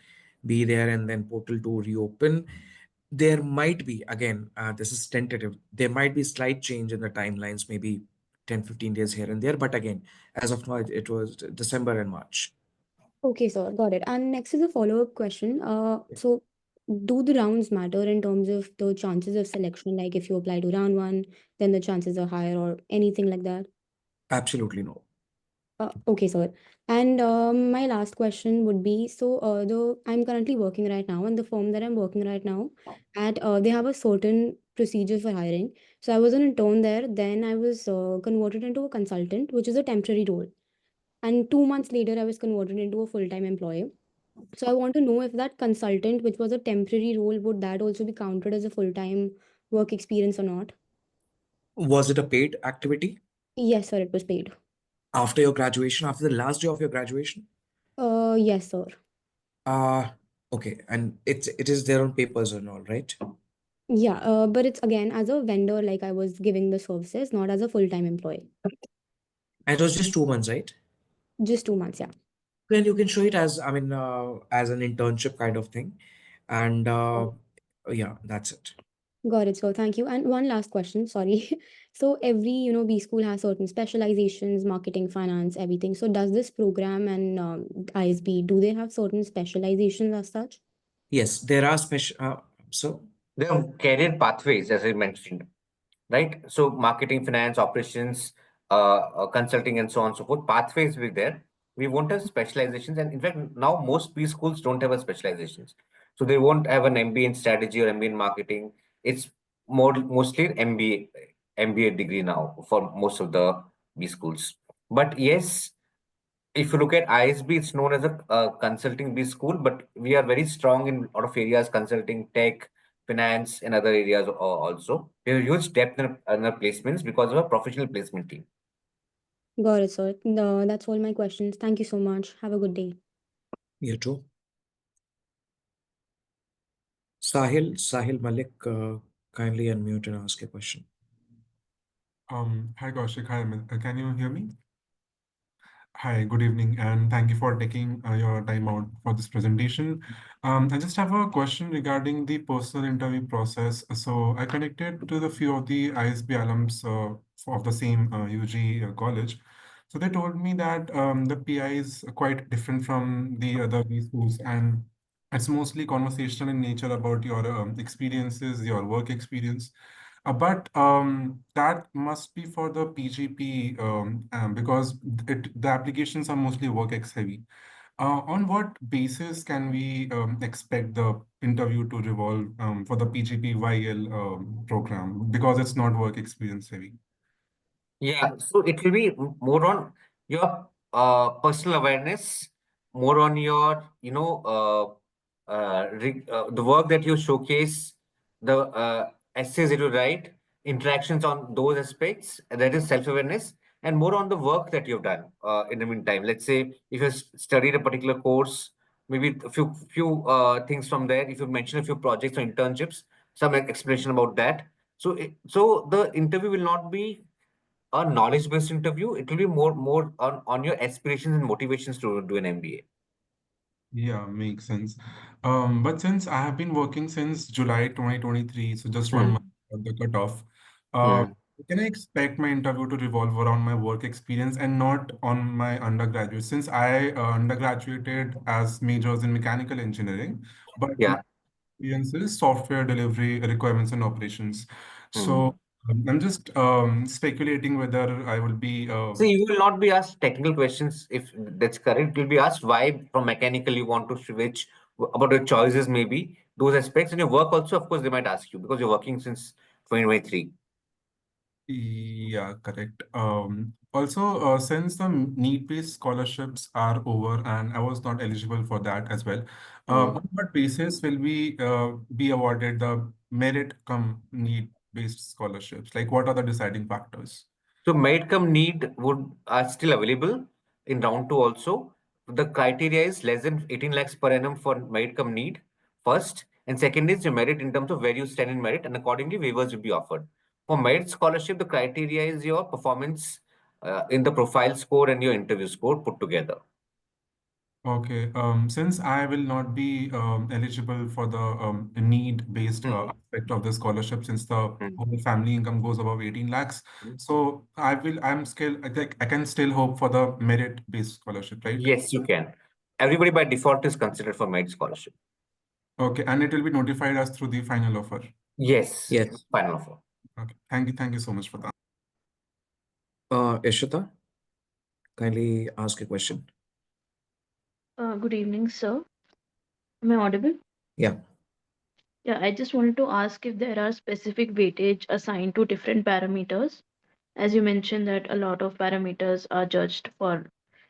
be there and then portal to reopen. There might be, again, this is tentative. There might be slight change in the timelines, maybe 10-15 days here and there. But again, as of now, it was December and March. Okay, sir. Got it. And next is a follow-up question. So do the rounds matter in terms of the chances of selection? Like if you apply to round one, then the chances are higher or anything like that? Absolutely no. Okay, sir. And my last question would be, so I'm currently working right now, and the firm that I'm working right now at, they have a certain procedure for hiring. So I was an intern there. Then I was converted into a consultant, which is a temporary role. And 2 months later, I was converted into a full-time employee. So I want to know if that consultant, which was a temporary role, would that also be counted as a full-time work experience or not? Was it a paid activity Yes, sir, it was paid. after your graduation, after the last day of your graduation? Yes, sir. Uh, okay, and it is there on papers and all, right? Yeah, but it's again as a vendor, like I was giving the services, not as a full-time employee. And it was just 2 months, right? Just 2 months, yeah. Then you can show it as, I mean, as an internship kind of thing, and yeah, that's it. Got it, sir. Thank you. And one last question, sorry. So every, B school has certain specializations, marketing, finance, everything. So does this program and ISB, do they have certain specializations as such? Yes, there are special. So There are career pathways, as I mentioned, right? So marketing, finance, operations, consulting, and so on and so forth. Pathways will be there. We won't have specializations, and in fact, now most B schools don't have a specializations. So they won't have an MBA in strategy or MBA in marketing. It's mostly MBA degree now for most of the B schools. But yes, if you look at ISB, it's known as a consulting B school, but we are very strong in a lot of areas, consulting, tech, finance, and other areas also. We have huge depth in our placements because of a professional placement team. Got it, sir. No, that's all my questions. Thank you so much. Have a good day. you too. Sahil Malik, kindly unmute and ask a question. Hi Kaushik, hi Amit. Can you hear me? Hi, good evening, and thank you for taking your time out for this presentation. I just have a question regarding the personal interview process. So I connected to the few of the ISB alums of the same UG college. So they told me that the PI is quite different from the other B schools, and it's mostly conversational in nature about your experiences, your work experience. But that must be for the PGP because the applications are mostly WorkX heavy. On what basis can we expect the interview to revolve for the PGP YL program because it's not work experience heavy? Yeah, so it will be more on your personal awareness, more on your, the work that you showcase, the essays that you write, interactions on those aspects, and that is self-awareness, and more on the work that you've done in the meantime. Let's say if you studied a particular course, maybe a few things from there. If you mention a few projects or internships, some explanation about that. So the interview will not be a knowledge-based interview. It will be more on your aspirations and motivations to do an MBA. Yeah, makes sense. But since I have been working since July 2023, so just 1 month of the cutoff, uh, Mm. can I expect my interview to revolve around my work experience and not on my undergraduate? Since I undergraduated as majors in mechanical engineering, but my Yeah. experience is software delivery requirements and operations. Mm. So I'm just speculating whether I will be So you will not be asked technical questions if that's correct. You'll be asked why from mechanical you want to switch, about your choices, maybe those aspects. And your work also, of course, they might ask you because you're working since 2023. Yeah, correct. Also, since the need-based scholarships are over and I was not eligible for that as well, on what basis will we be awarded the merit come need-based scholarships? Like, what are the deciding factors? So merit cum need would are still available in round two also. The criteria is less than 18 lakhs per annum for merit cum need first, and second is your merit in terms of where you stand in merit, and accordingly waivers will be offered. For merit scholarship, the criteria is your performance in the profile score and your interview score put together. Okay, since I will not be eligible for the need-based aspect of the scholarship, since the whole family income goes above 18 lakhs, so I'm still, I think I can still hope for the merit-based scholarship, right? Yes, you can. Everybody by default is considered for merit scholarship. Okay, and it will be notified as through the final offer. Yes, Yes. final offer. Okay, thank you so much for that. Ishita, kindly ask a question. Good evening, sir. Am I audible? Yeah. Yeah, I just wanted to ask if there are specific weightage assigned to different parameters. As you mentioned that a lot of parameters are judged for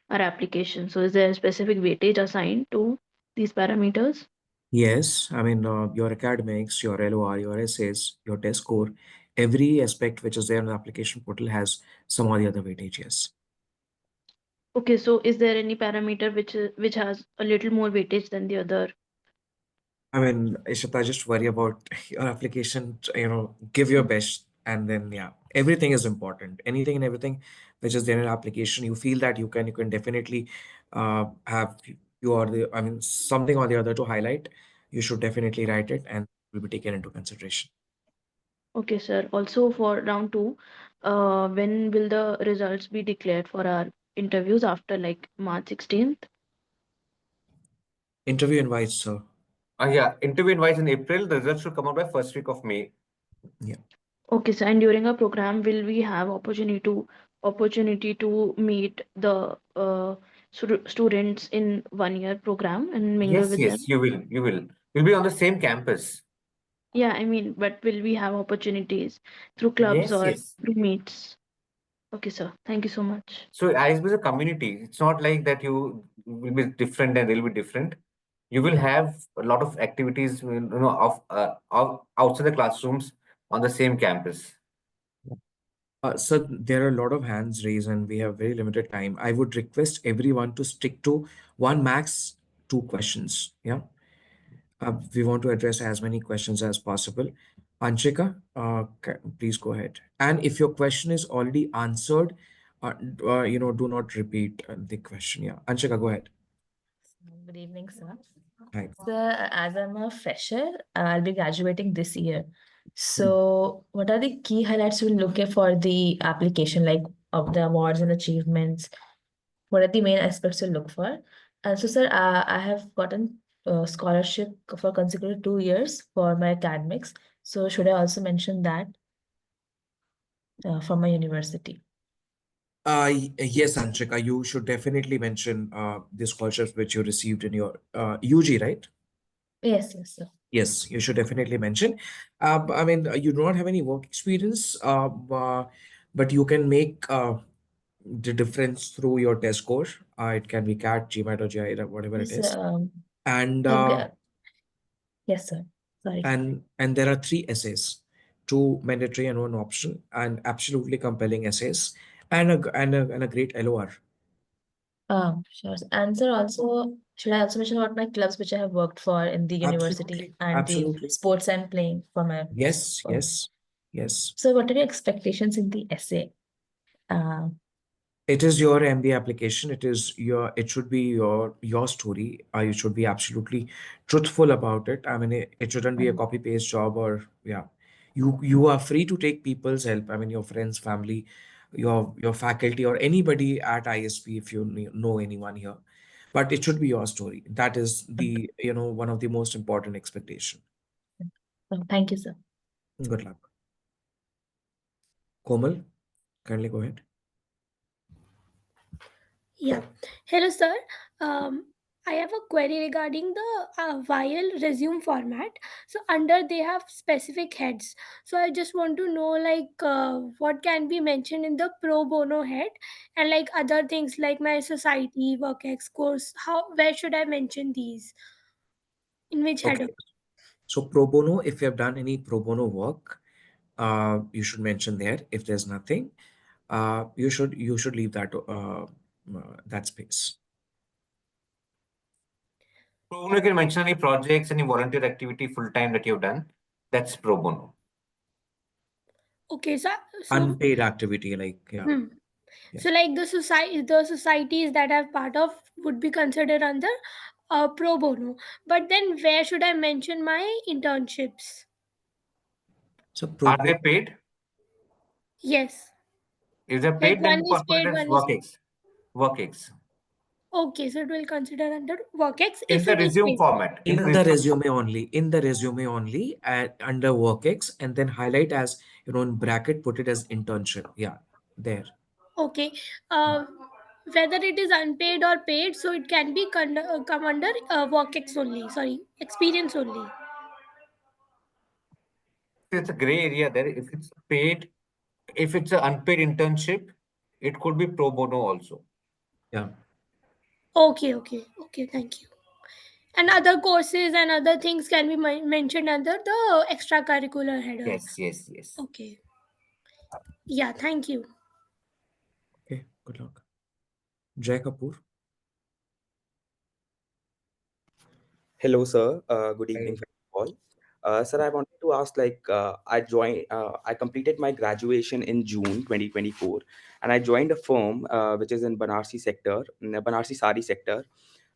our application. So is there a specific weightage assigned to these parameters? Yes, I mean, your academics, your LOR, your essays, your test score, every aspect which is there on the application portal has some or the other weightage, yes. Okay, so is there any parameter which has a little more weightage than the other? I mean, Ishita, just worry about your application, give your best, and then yeah, everything is important. Anything and everything which is there in an application, you feel that you can definitely have I mean, something or the other to highlight. You should definitely write it and will be taken into consideration. Okay, sir. Also for round two, when will the results be declared for our interviews after like March 16th? Interview invites, sir. Yeah, interview invites in April. The results should come out by first week of May. Yeah. Okay, sir. And during our program, will we have opportunity to meet the students in 1 year program and mingle Yes, with them? yes, you will. You will. You'll be on the same campus. Yeah, I mean, but will we have opportunities through clubs Yes, or yes. through meets? Okay, sir. Thank you so much. So ISB is a community. It's not like that you will be different and they'll be different. You will have a lot of activities, of outside the classrooms on the same campus. So there are a lot of hands raised and we have very limited time. I would request everyone to stick to one max two questions. Yeah. We want to address as many questions as possible. Anshika, please go ahead. And if your question is already answered, do not repeat the question. Yeah. Anshika, go ahead. Good evening, sir. Hi. Sir, as I'm a fresher, I'll be graduating this year. So, what are the key highlights we'll look at for the application, like of the awards and achievements? What are the main aspects we'll look for? So, sir, I have gotten a scholarship for consecutive 2 years for my academics. So, should I also mention that from my university? Yes, Anshika, you should definitely mention the scholarships which you received in your UG, right? Yes, yes, sir. Yes, you should definitely mention. I mean, you do not have any work experience, but you can make the difference through your test score. It can be CAT, GMAT, or GI, whatever it Yes, is. And yes, sir. Sorry. and there are three essays, two mandatory and one optional, and absolutely compelling essays, and a great LOR. Sure. And sir, also, should I also mention about my clubs which I have worked for in the university Absolutely, and the absolutely. sports and playing for my Yes, yes, yes. So what are your expectations in the essay? Uh, It is your MBA application. It should be your story. You should be absolutely truthful about it. I mean, it shouldn't be a copy paste job or yeah. You are free to take people's help. I mean, your friends, family, your faculty or anybody at ISP if you know anyone here. But it should be your story. That is one of the most important expectation. Thank you, sir. Good luck. Komal, kindly go ahead. Yeah. Hello, sir. I have a query regarding the vial resume format. So under they have specific heads. So I just want to know what can be mentioned in the pro bono head and like other things like my society, work ex course. Where should I mention these? In which header? Okay. So pro bono, if you have done any pro bono work, you should mention there. If there's nothing, you should leave that space. Pro bono, you can mention any projects, any volunteer activity full time that you've done. That's pro bono. Okay, sir. So Unpaid activity, like yeah. So like the societies that I'm part of would be considered under pro bono. But then where should I mention my internships? So Are they paid? Yes. If they're Like paid, then one you is put it paid, as one is work work. okay. So it will consider under WorkX In if the it is resume paid. format. In the resume only, under WorkX, and then highlight as in bracket, put it as internship. Yeah, there. Okay. Uh, Whether it is unpaid or paid, so it can be come under WorkX only. Sorry, experience only. it's a gray area there. If it's paid, if it's an unpaid internship, it could be pro bono also. Yeah. Okay, okay, okay. Thank you. And other courses and other things can be mentioned under the extracurricular header. Yes, yes, yes. Okay. Yeah, thank you. Okay, good luck. Jay Kapoor. Hello, sir. Good evening, Hi. first of all. Sir, I wanted to ask, I completed my graduation in June 2024, and I joined a firm which is in Banarsi sector, in the Banarsi Sari sector,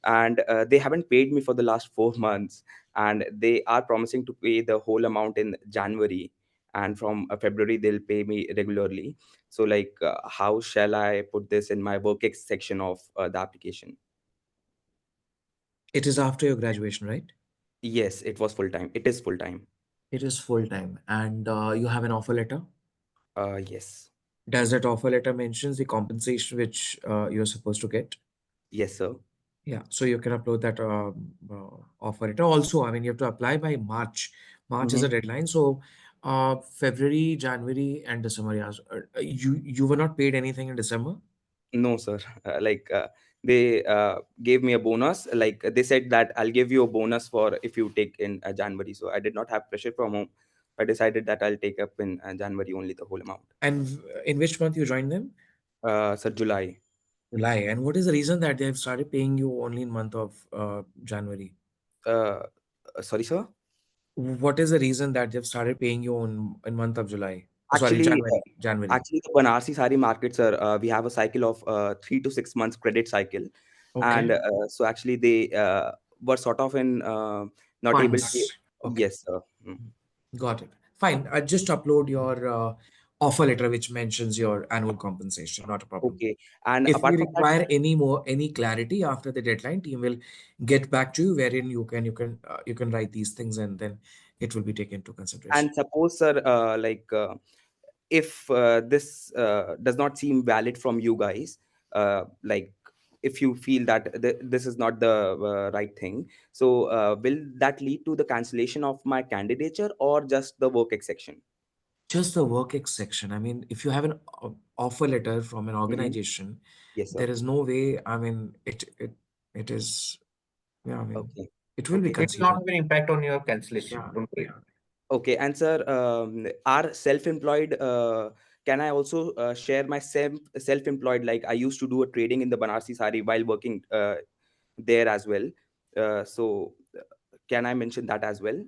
and they haven't paid me for the last 4 months, and they are promising to pay the whole amount in January, and from February they'll pay me regularly. So, how shall I put this in my work ex section of the application? It is after your graduation, right? Yes, it was full time. It is full time. It is full time, and you have an offer letter. Yes. Does that offer letter mentions the compensation which you're supposed to get? Yes, sir. Yeah, so you can upload that offer letter. Also, I mean, you have to apply by March. March is a deadline. So, February, January, and December. Yeah, you were not paid anything in December. No, sir. They gave me a bonus. Like they said that I'll give you a bonus for if you take in January. So I did not have pressure from home. I decided that I'll take up in January only the whole amount. And in which month you joined them? Sir, July. July. And what is the reason that they have started paying you only in month of January? Sorry, sir. What is the reason that they've started paying you in month of July? Oh, sorry, Actually, January. January. actually, the Banarsi Sari market, sir, we have a cycle of 3 to 6 months credit cycle, and Okay. so actually they were sort of in not able to. Funds. Okay. Yes, sir. Mm. Got it. Fine. Just upload your offer letter which mentions your annual compensation. Not a problem. Okay. And If apart we from that, require any clarity after the deadline, team will get back to you wherein you can write these things and then it will be taken into consideration. and suppose, sir, if this does not seem valid from you guys, like if you feel that this is not the right thing, so will that lead to the cancellation of my candidature or just the work exception? Just the work ex section. I mean, if you have an offer letter from an Hmm. organization, Yes, sir. there is no way. I mean, it is. Yeah, I mean, Okay. it will be Okay. It will not considered. have an impact on your cancellation. Yeah, Don't worry. yeah. Okay. And sir, are self-employed, can I also share my self-employed, like I used to do a trading in the Banarsi Sari while working there as well. So can I mention that as well?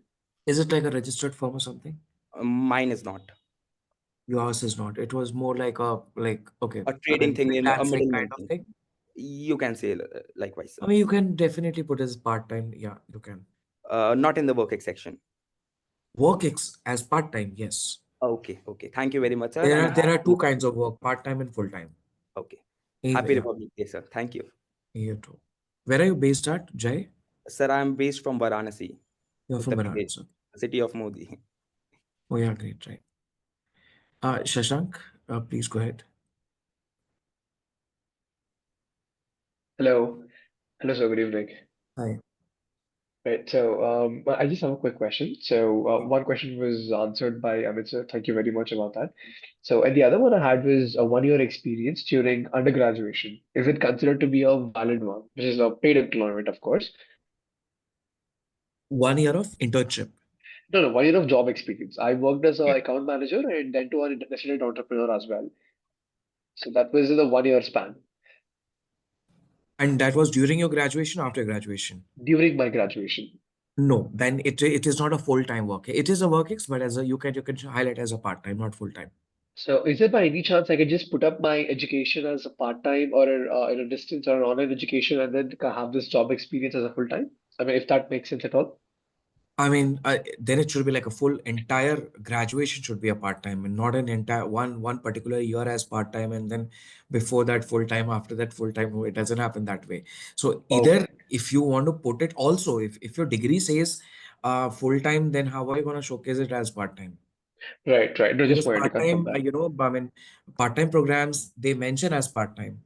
Is it like a registered firm or something? Mine is not Yours is not. It was more like okay. a I trading mean, thing in a freelancing kind middleman of thing. thing. You can say likewise, sir. I mean, you can definitely put as part-time. Yeah, you can. Not in the work section. Work ex as part-time. Yes. Okay, okay. Thank you very much, sir. There And are there are happy two kinds Republic of Day. work, part-time and full-time. Okay. Either, Happy yeah. Republic Day, sir. Thank you. You too. Where are you based at, Jay? Sir, I'm based from Varanasi, You're from Uttar Pradesh, Banaras. Okay. the city of Modi. Oh yeah, great, right. Shashank, please go ahead. Hello. Hello, sir. Good evening. Hi. Right. So, I just have a quick question. So, one question was answered by Amit, sir. Thank you very much about that. So, and the other one I had was a one-year experience during undergraduation. Is it considered to be a valid one? Which is a paid employment, of course. 1 year of internship. No, no, 1 year of job experience. I worked as an account manager and then to an resident entrepreneur as well. So that was in the 1 year span And that was during your graduation, after graduation? during my graduation. No, then it is not a full-time work. It is a work ex, but as a you can highlight as a part-time, not full-time. So, is there by any chance I could just put up my education as a part-time or in a distance or an online education and then have this job experience as a full-time? I mean, if that makes sense at all. I mean, then it should be like a full entire graduation should be a part-time and not an entire one particular year as part-time and then before that full-time, after that full-time. No, it doesn't happen that way. So Okay. either if you want to put it also, if your degree says full-time, then how are you going to showcase it as part-time? Right, right. No, just Because wanted to confirm part-time, that. I mean, part-time programs, they mention as part-time.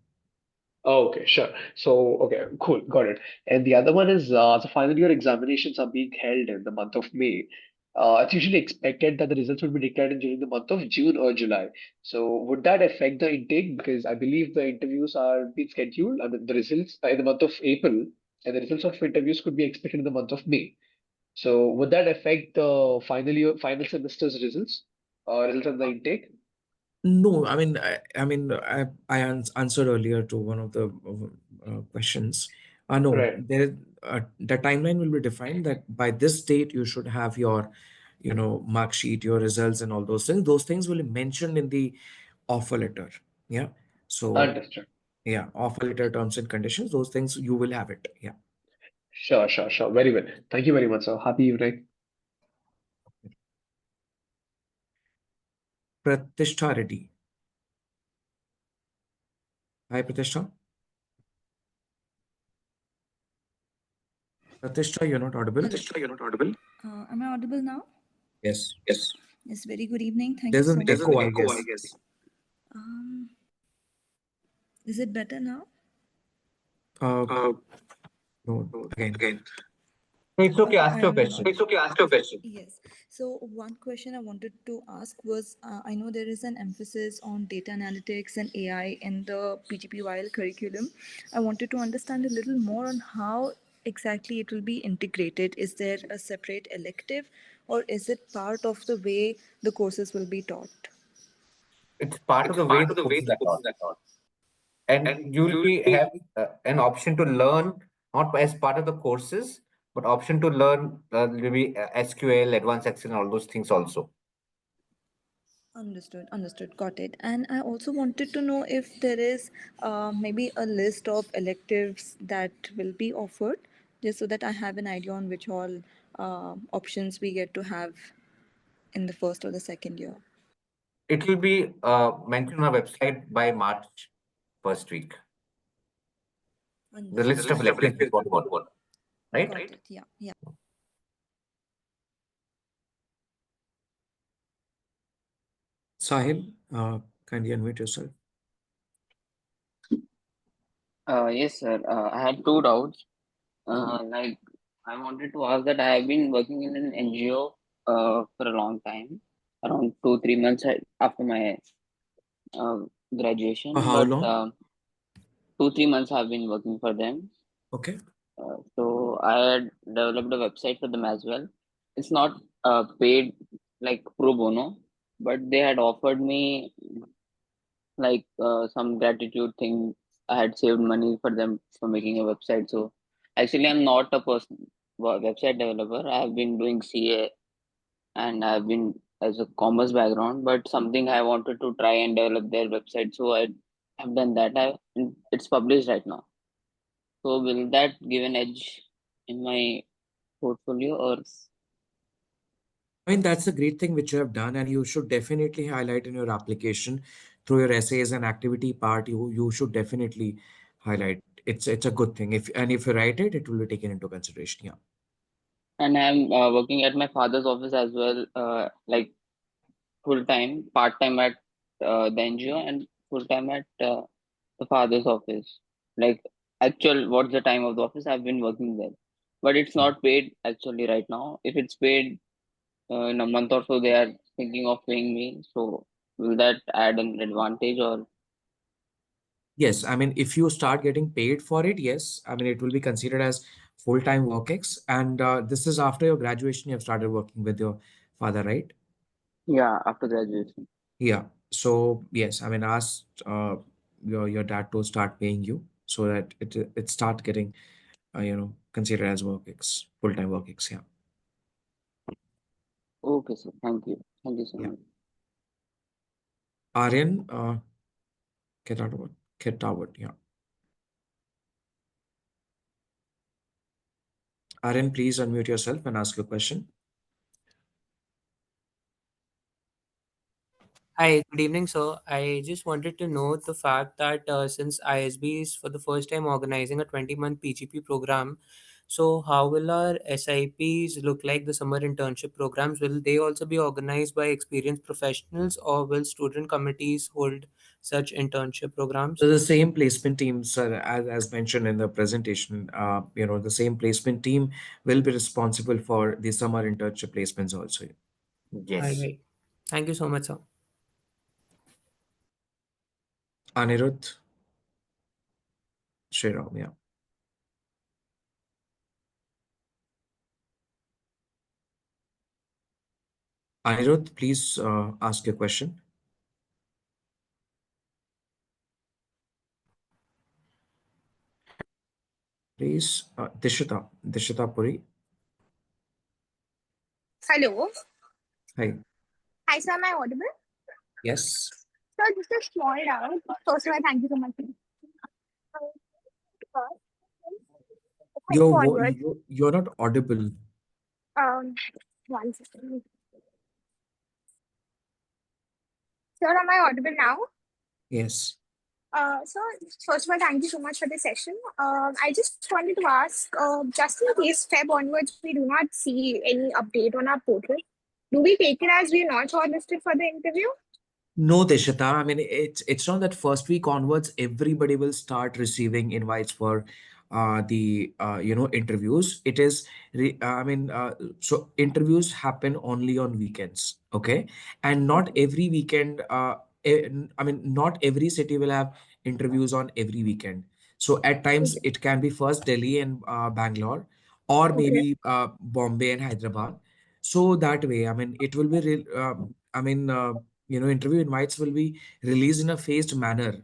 Oh, okay, sure. So, okay, cool, got it. And the other one is the final year examinations are being held in the month of May. It's usually expected that the results would be declared during the month of June or July. So would that affect the intake? Because I believe the interviews are being scheduled and the results in the month of April, and the results of interviews could be expected in the month of May. So would that affect the final semester's results, results of the intake? No, I answered earlier to one of the questions. No, Right. the timeline will be defined that by this date you should have your, mark sheet, your results, and all those things. Those things will be mentioned in the offer letter. Yeah. So, Understood. yeah, offer letter terms and conditions. Those things you will have it. Yeah. Sure, sure, sure. Very well. Thank you very much, sir. Happy evening. Pratishtha Reddy. Hi, Pratishtha. Pratishtha, you're not audible. Am I audible now? Yes. Yes, very good evening. Thank you There's so an much. echo, I guess. Um, is it better now? Uh, no, again. It's okay. Okay, Ask your question. Yes. So one question I wanted to ask was, I know there is an emphasis on data analytics and AI in the PGP YL curriculum. I wanted to understand a little more on how exactly it will be integrated. Is there a separate elective, or is it part of the way the courses will be taught? It's part of the way the courses are taught, and you'll be have an option to learn not as part of the courses, but option to learn maybe SQL, advanced Excel, and all those things also. Understood, understood, got it. And I also wanted to know if there is maybe a list of electives that will be offered, just so that I have an idea on which all options we get to have in the first or the second year. It will be mentioned on our website by March first week. The Understood. list of electives is what you want, right? Got it, yeah, yeah. Sahil, kindly unmute yourself. Yes, sir. I had two doubts. Like, I wanted to ask that I have been working in an NGO for a long time, around 2-3 months after my uh, For graduation. how But long? 2-3 months I've been working for them. Okay. So I had developed a website for them as well. It's not paid like pro bono, but they had offered me like some gratitude thing. I had saved money for them for making a website. So actually, I'm not a website developer. I have been doing CA and I've been as a commerce background, but something I wanted to try and develop their website. So I have done that. It's published right now. So will that give an edge in my portfolio or? I mean, that's a great thing which you have done, and you should definitely highlight in your application through your essays and activity part. You should definitely highlight. It's a good thing. If you write it, it will be taken into consideration. Yeah. And I'm working at my father's office as well, like full time, part time at the NGO and full time at the father's office. Like actual, what's the time of the office? I've been working there, but it's not paid actually right now. If it's paid in a month or so, they are thinking of paying me. So will that add an advantage or? Yes, I mean, if you start getting paid for it, yes, I mean, it will be considered as full-time work and this is after your graduation. You have started working with your father, right? Yeah, after graduation. Yeah. So yes, I mean, ask your dad to start paying you so that it start getting considered as full-time work. Yeah. Okay, sir. Thank you so Yeah. much. Aryan, Ketawat, yeah. Aryan, please unmute yourself and ask your question. Hi, good evening, sir. I just wanted to know the fact that since ISB is for the first time organizing a 20-month PGP program, so how will our SIPs look like, the summer internship programs? Will they also be organized by experienced professionals, or will student committees hold such internship programs? So the same placement team, sir, as mentioned in the presentation, the same placement team will be responsible for the summer internship placements also. All Yes. right. Thank you so much, sir. Anirudh, Shriram, yeah. Anirudh, please ask your question. Please, Dishita Puri. Hello. Hi. Hi, sir. Am I audible? Yes. Sir, just a small doubt. First of all, thank you so much. Onward. You're not audible. One second. Sir, am I audible now? Yes. So, first of all, thank you so much for the session. I just wanted to ask, just in case Feb onwards we do not see any update on our portal, do we take it as we're not shortlisted for the interview? No, Dishita. I mean, it's not that first week onwards, everybody will start receiving invites for the interviews. It is, so interviews happen only on weekends, okay? And not every weekend, not every city will have interviews on every weekend. So at times it can be first Delhi and Bangalore, or maybe Bombay and Hyderabad. So that way, I mean, it will be real. Interview invites will be released in a phased manner.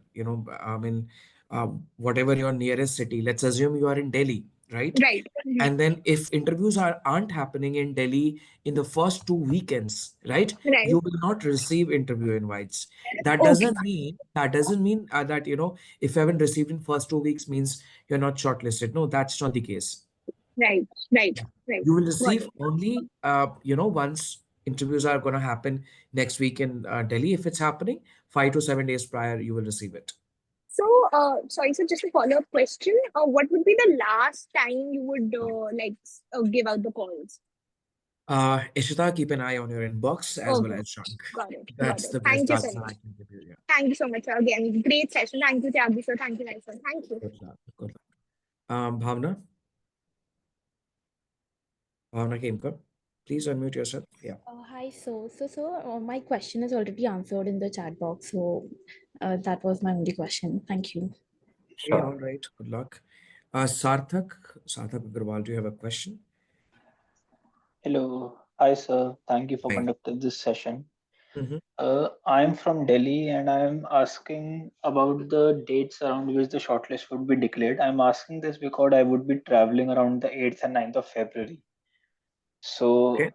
Whatever your nearest city, let's assume you are in Delhi, right? Right. And then if interviews aren't happening in Delhi in the first 2 weekends, right? Right. You will not receive interview invites. That Okay. doesn't mean that, if you haven't received in first 2 weeks means you're not shortlisted. No, that's not the case. Right. Yeah. Right. You will Got receive it. only, once interviews are going to happen next week in Delhi. If it's happening 5 to 7 days prior, you will receive it. So, sorry, so just a follow-up question. What would be the last time you would give out the calls? Ishita, keep an eye on your inbox as well Okay. as junk. Got it. That's the Thank best you so answer I much. can give you. Yeah. Thank you so much, sir. Again, great session. Thank you, Tyagi, sir. Thank you, nice sir. Thank you. Good luck. Good luck. Bhavna Kemkar, please unmute yourself. Yeah. Hi, my question is already answered in the chat box, so that was my only question. Thank you. Okay, all right. Good luck. Sarthak Agarwal, do you have a question? Hello. Hi, sir. Thank you for Hi. conducting this session. Mhm. I'm from Delhi and I'm asking about the dates around which the shortlist would be declared. I'm asking this because I would be traveling around the 8th and 9th of February. Okay.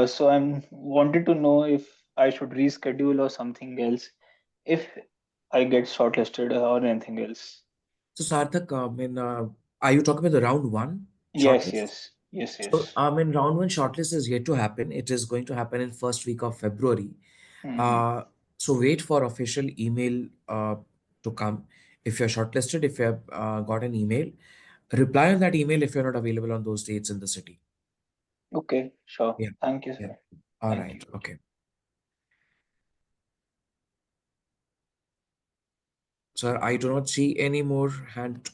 So I'm wanted to know if I should reschedule or something else if I get shortlisted or anything else. So Sarthak, are you talking about the round one Yes, shortlist? yes, yes, So, yes. round one shortlist is yet to happen. It is going to happen in first week of February. Mhm. So wait for official email to come. If you're shortlisted, if you have got an email, reply on that email if you're not available on those dates in the city. Okay, sure. Yeah. Thank you, Yeah. sir. All Thank right. you. Okay. Sir, I do not see any more hand.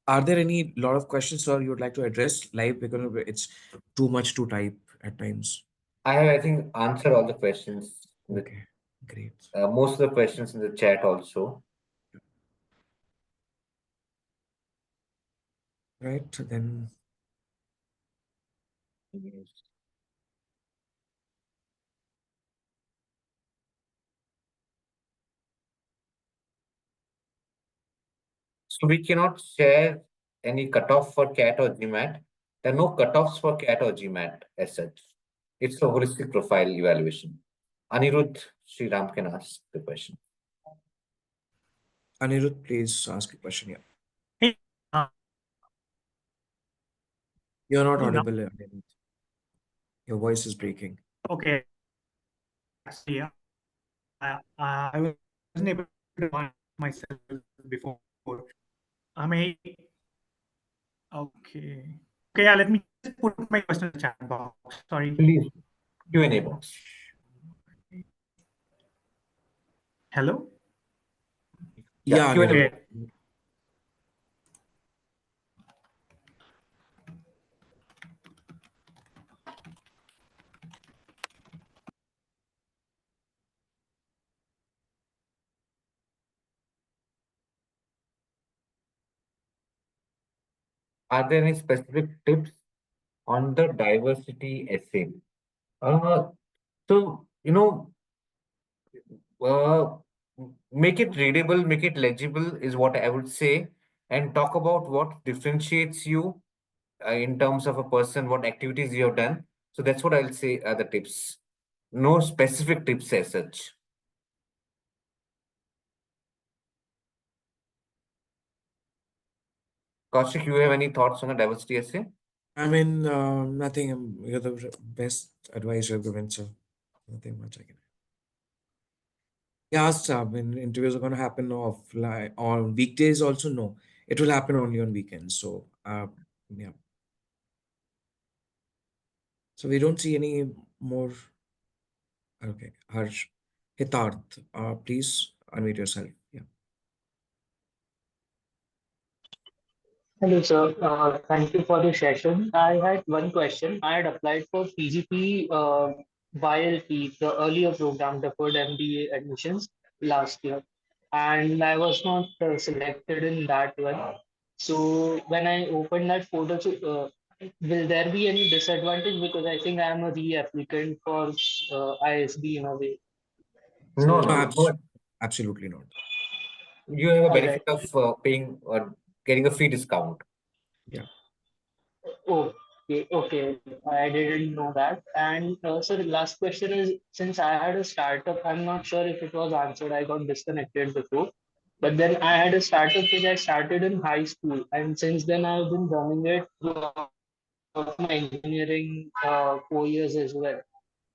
Are there any lot of questions, sir, you would like to address live because it's too much to type at times? I have, I think, answered all the questions with Okay, great. most of the questions in the chat also. Right, then. Yes. So we cannot share any cutoff for CAT or GMAT. There are no cutoffs for CAT or GMAT as such. It's a holistic profile evaluation. Anirudh Sriram can ask the question. Anirudh, please ask a question. Yeah. Hey, You're not now, audible, Anirudh. Your voice is breaking. okay. Yeah, I wasn't able to find myself before. I may. Okay. Okay, yeah, let me just put my question in the chat box. Sorry. Please, Q&A box. Hello? Yeah, Yeah, Q&A. Nirmal. Are there any specific tips on the diversity essay? Uh, so, uh, make it readable, make it legible is what I would say, and talk about what differentiates you in terms of a person, what activities you have done. So that's what I'll say are the tips. No specific tips as such. Kaushik, you have any thoughts on the diversity essay? I mean, nothing. You're the best advice you've given, so nothing much I can. Yes, I mean, interviews are going to happen offline on weekdays. Also, no, it will happen only on weekends. So, yeah. So we don't see any more. Okay, Harsh, Hitarth, please unmute yourself. Yeah. Hello, sir. Thank you for the session. I had one question. I had applied for PGP YLP, the earlier program, deferred MBA admissions last year, and I was not selected in that one. So when I opened that portal, will there be any disadvantage because I think I am a re-applicant for ISB in a way. No, So, no, no. Absolutely not. You have a all right. benefit of paying or getting a fee discount. Yeah. Okay, okay. I didn't know that. And so the last question is, since I had a startup, I'm not sure if it was answered. I got disconnected before. But then I had a startup which I started in high school, and since then I've been running it throughout my engineering 4 years as well.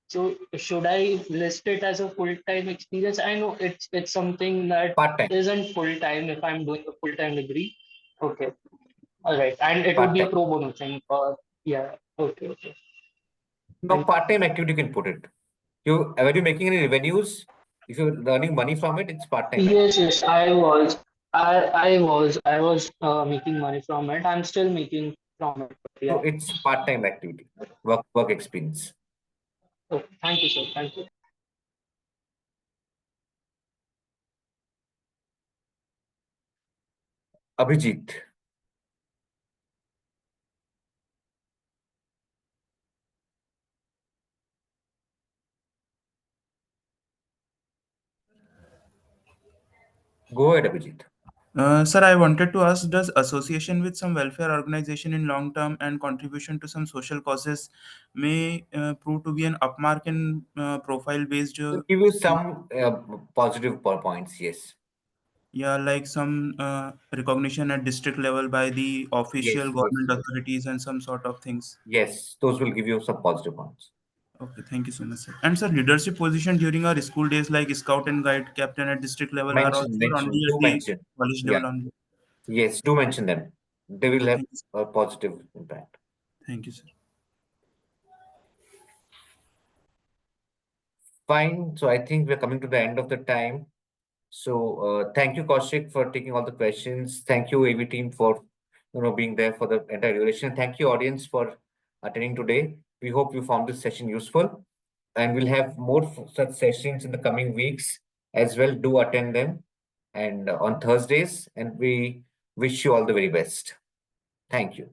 So should I list it as a full-time experience? I know it's something that Part-time. isn't full-time if I'm doing a full-time degree. Okay. All right. And it would be a Part-time. pro bono thing or yeah. Okay, okay. No, part-time activity you can put it. Were you making any revenues? If you're earning money from it, it's part-time activity. Yes, yes, I was. I was making money from it. I'm still making from it. So Yeah. it's part-time activity, work experience. Okay. Thank you, sir. Thank you. Abhijit. Go ahead, Abhijit. Sir, I wanted to ask, does association with some welfare organization in long term and contribution to some social causes may prove to be an upmark in profile based? Will give you some positive points, yes. Yeah, like some recognition at district level by the Yes, official yes, government yes. authorities and some sort of things. Yes, those will give you some positive points. Okay, thank you so much, sir. And sir, leadership position during our school days like scout and guide captain at district level are also Mention, only do at the mention. college Yeah, level only. yes, do mention them. They will have Thank you, sir. a positive impact. Thank you, sir. Fine. So I think we're coming to the end of the time. So thank you, Kaushik, for taking all the questions. Thank you, AV team, for being there for the entire duration. Thank you, audience, for attending today. We hope you found this session useful, and we'll have more such sessions in the coming weeks as well. Do attend them, and on Thursdays. And we wish you all the very best. Thank you.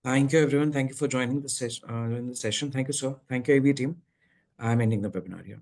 Thank you, everyone. Thank you for joining the session. Thank you, sir. Thank you, AV team. I'm ending the webinar here.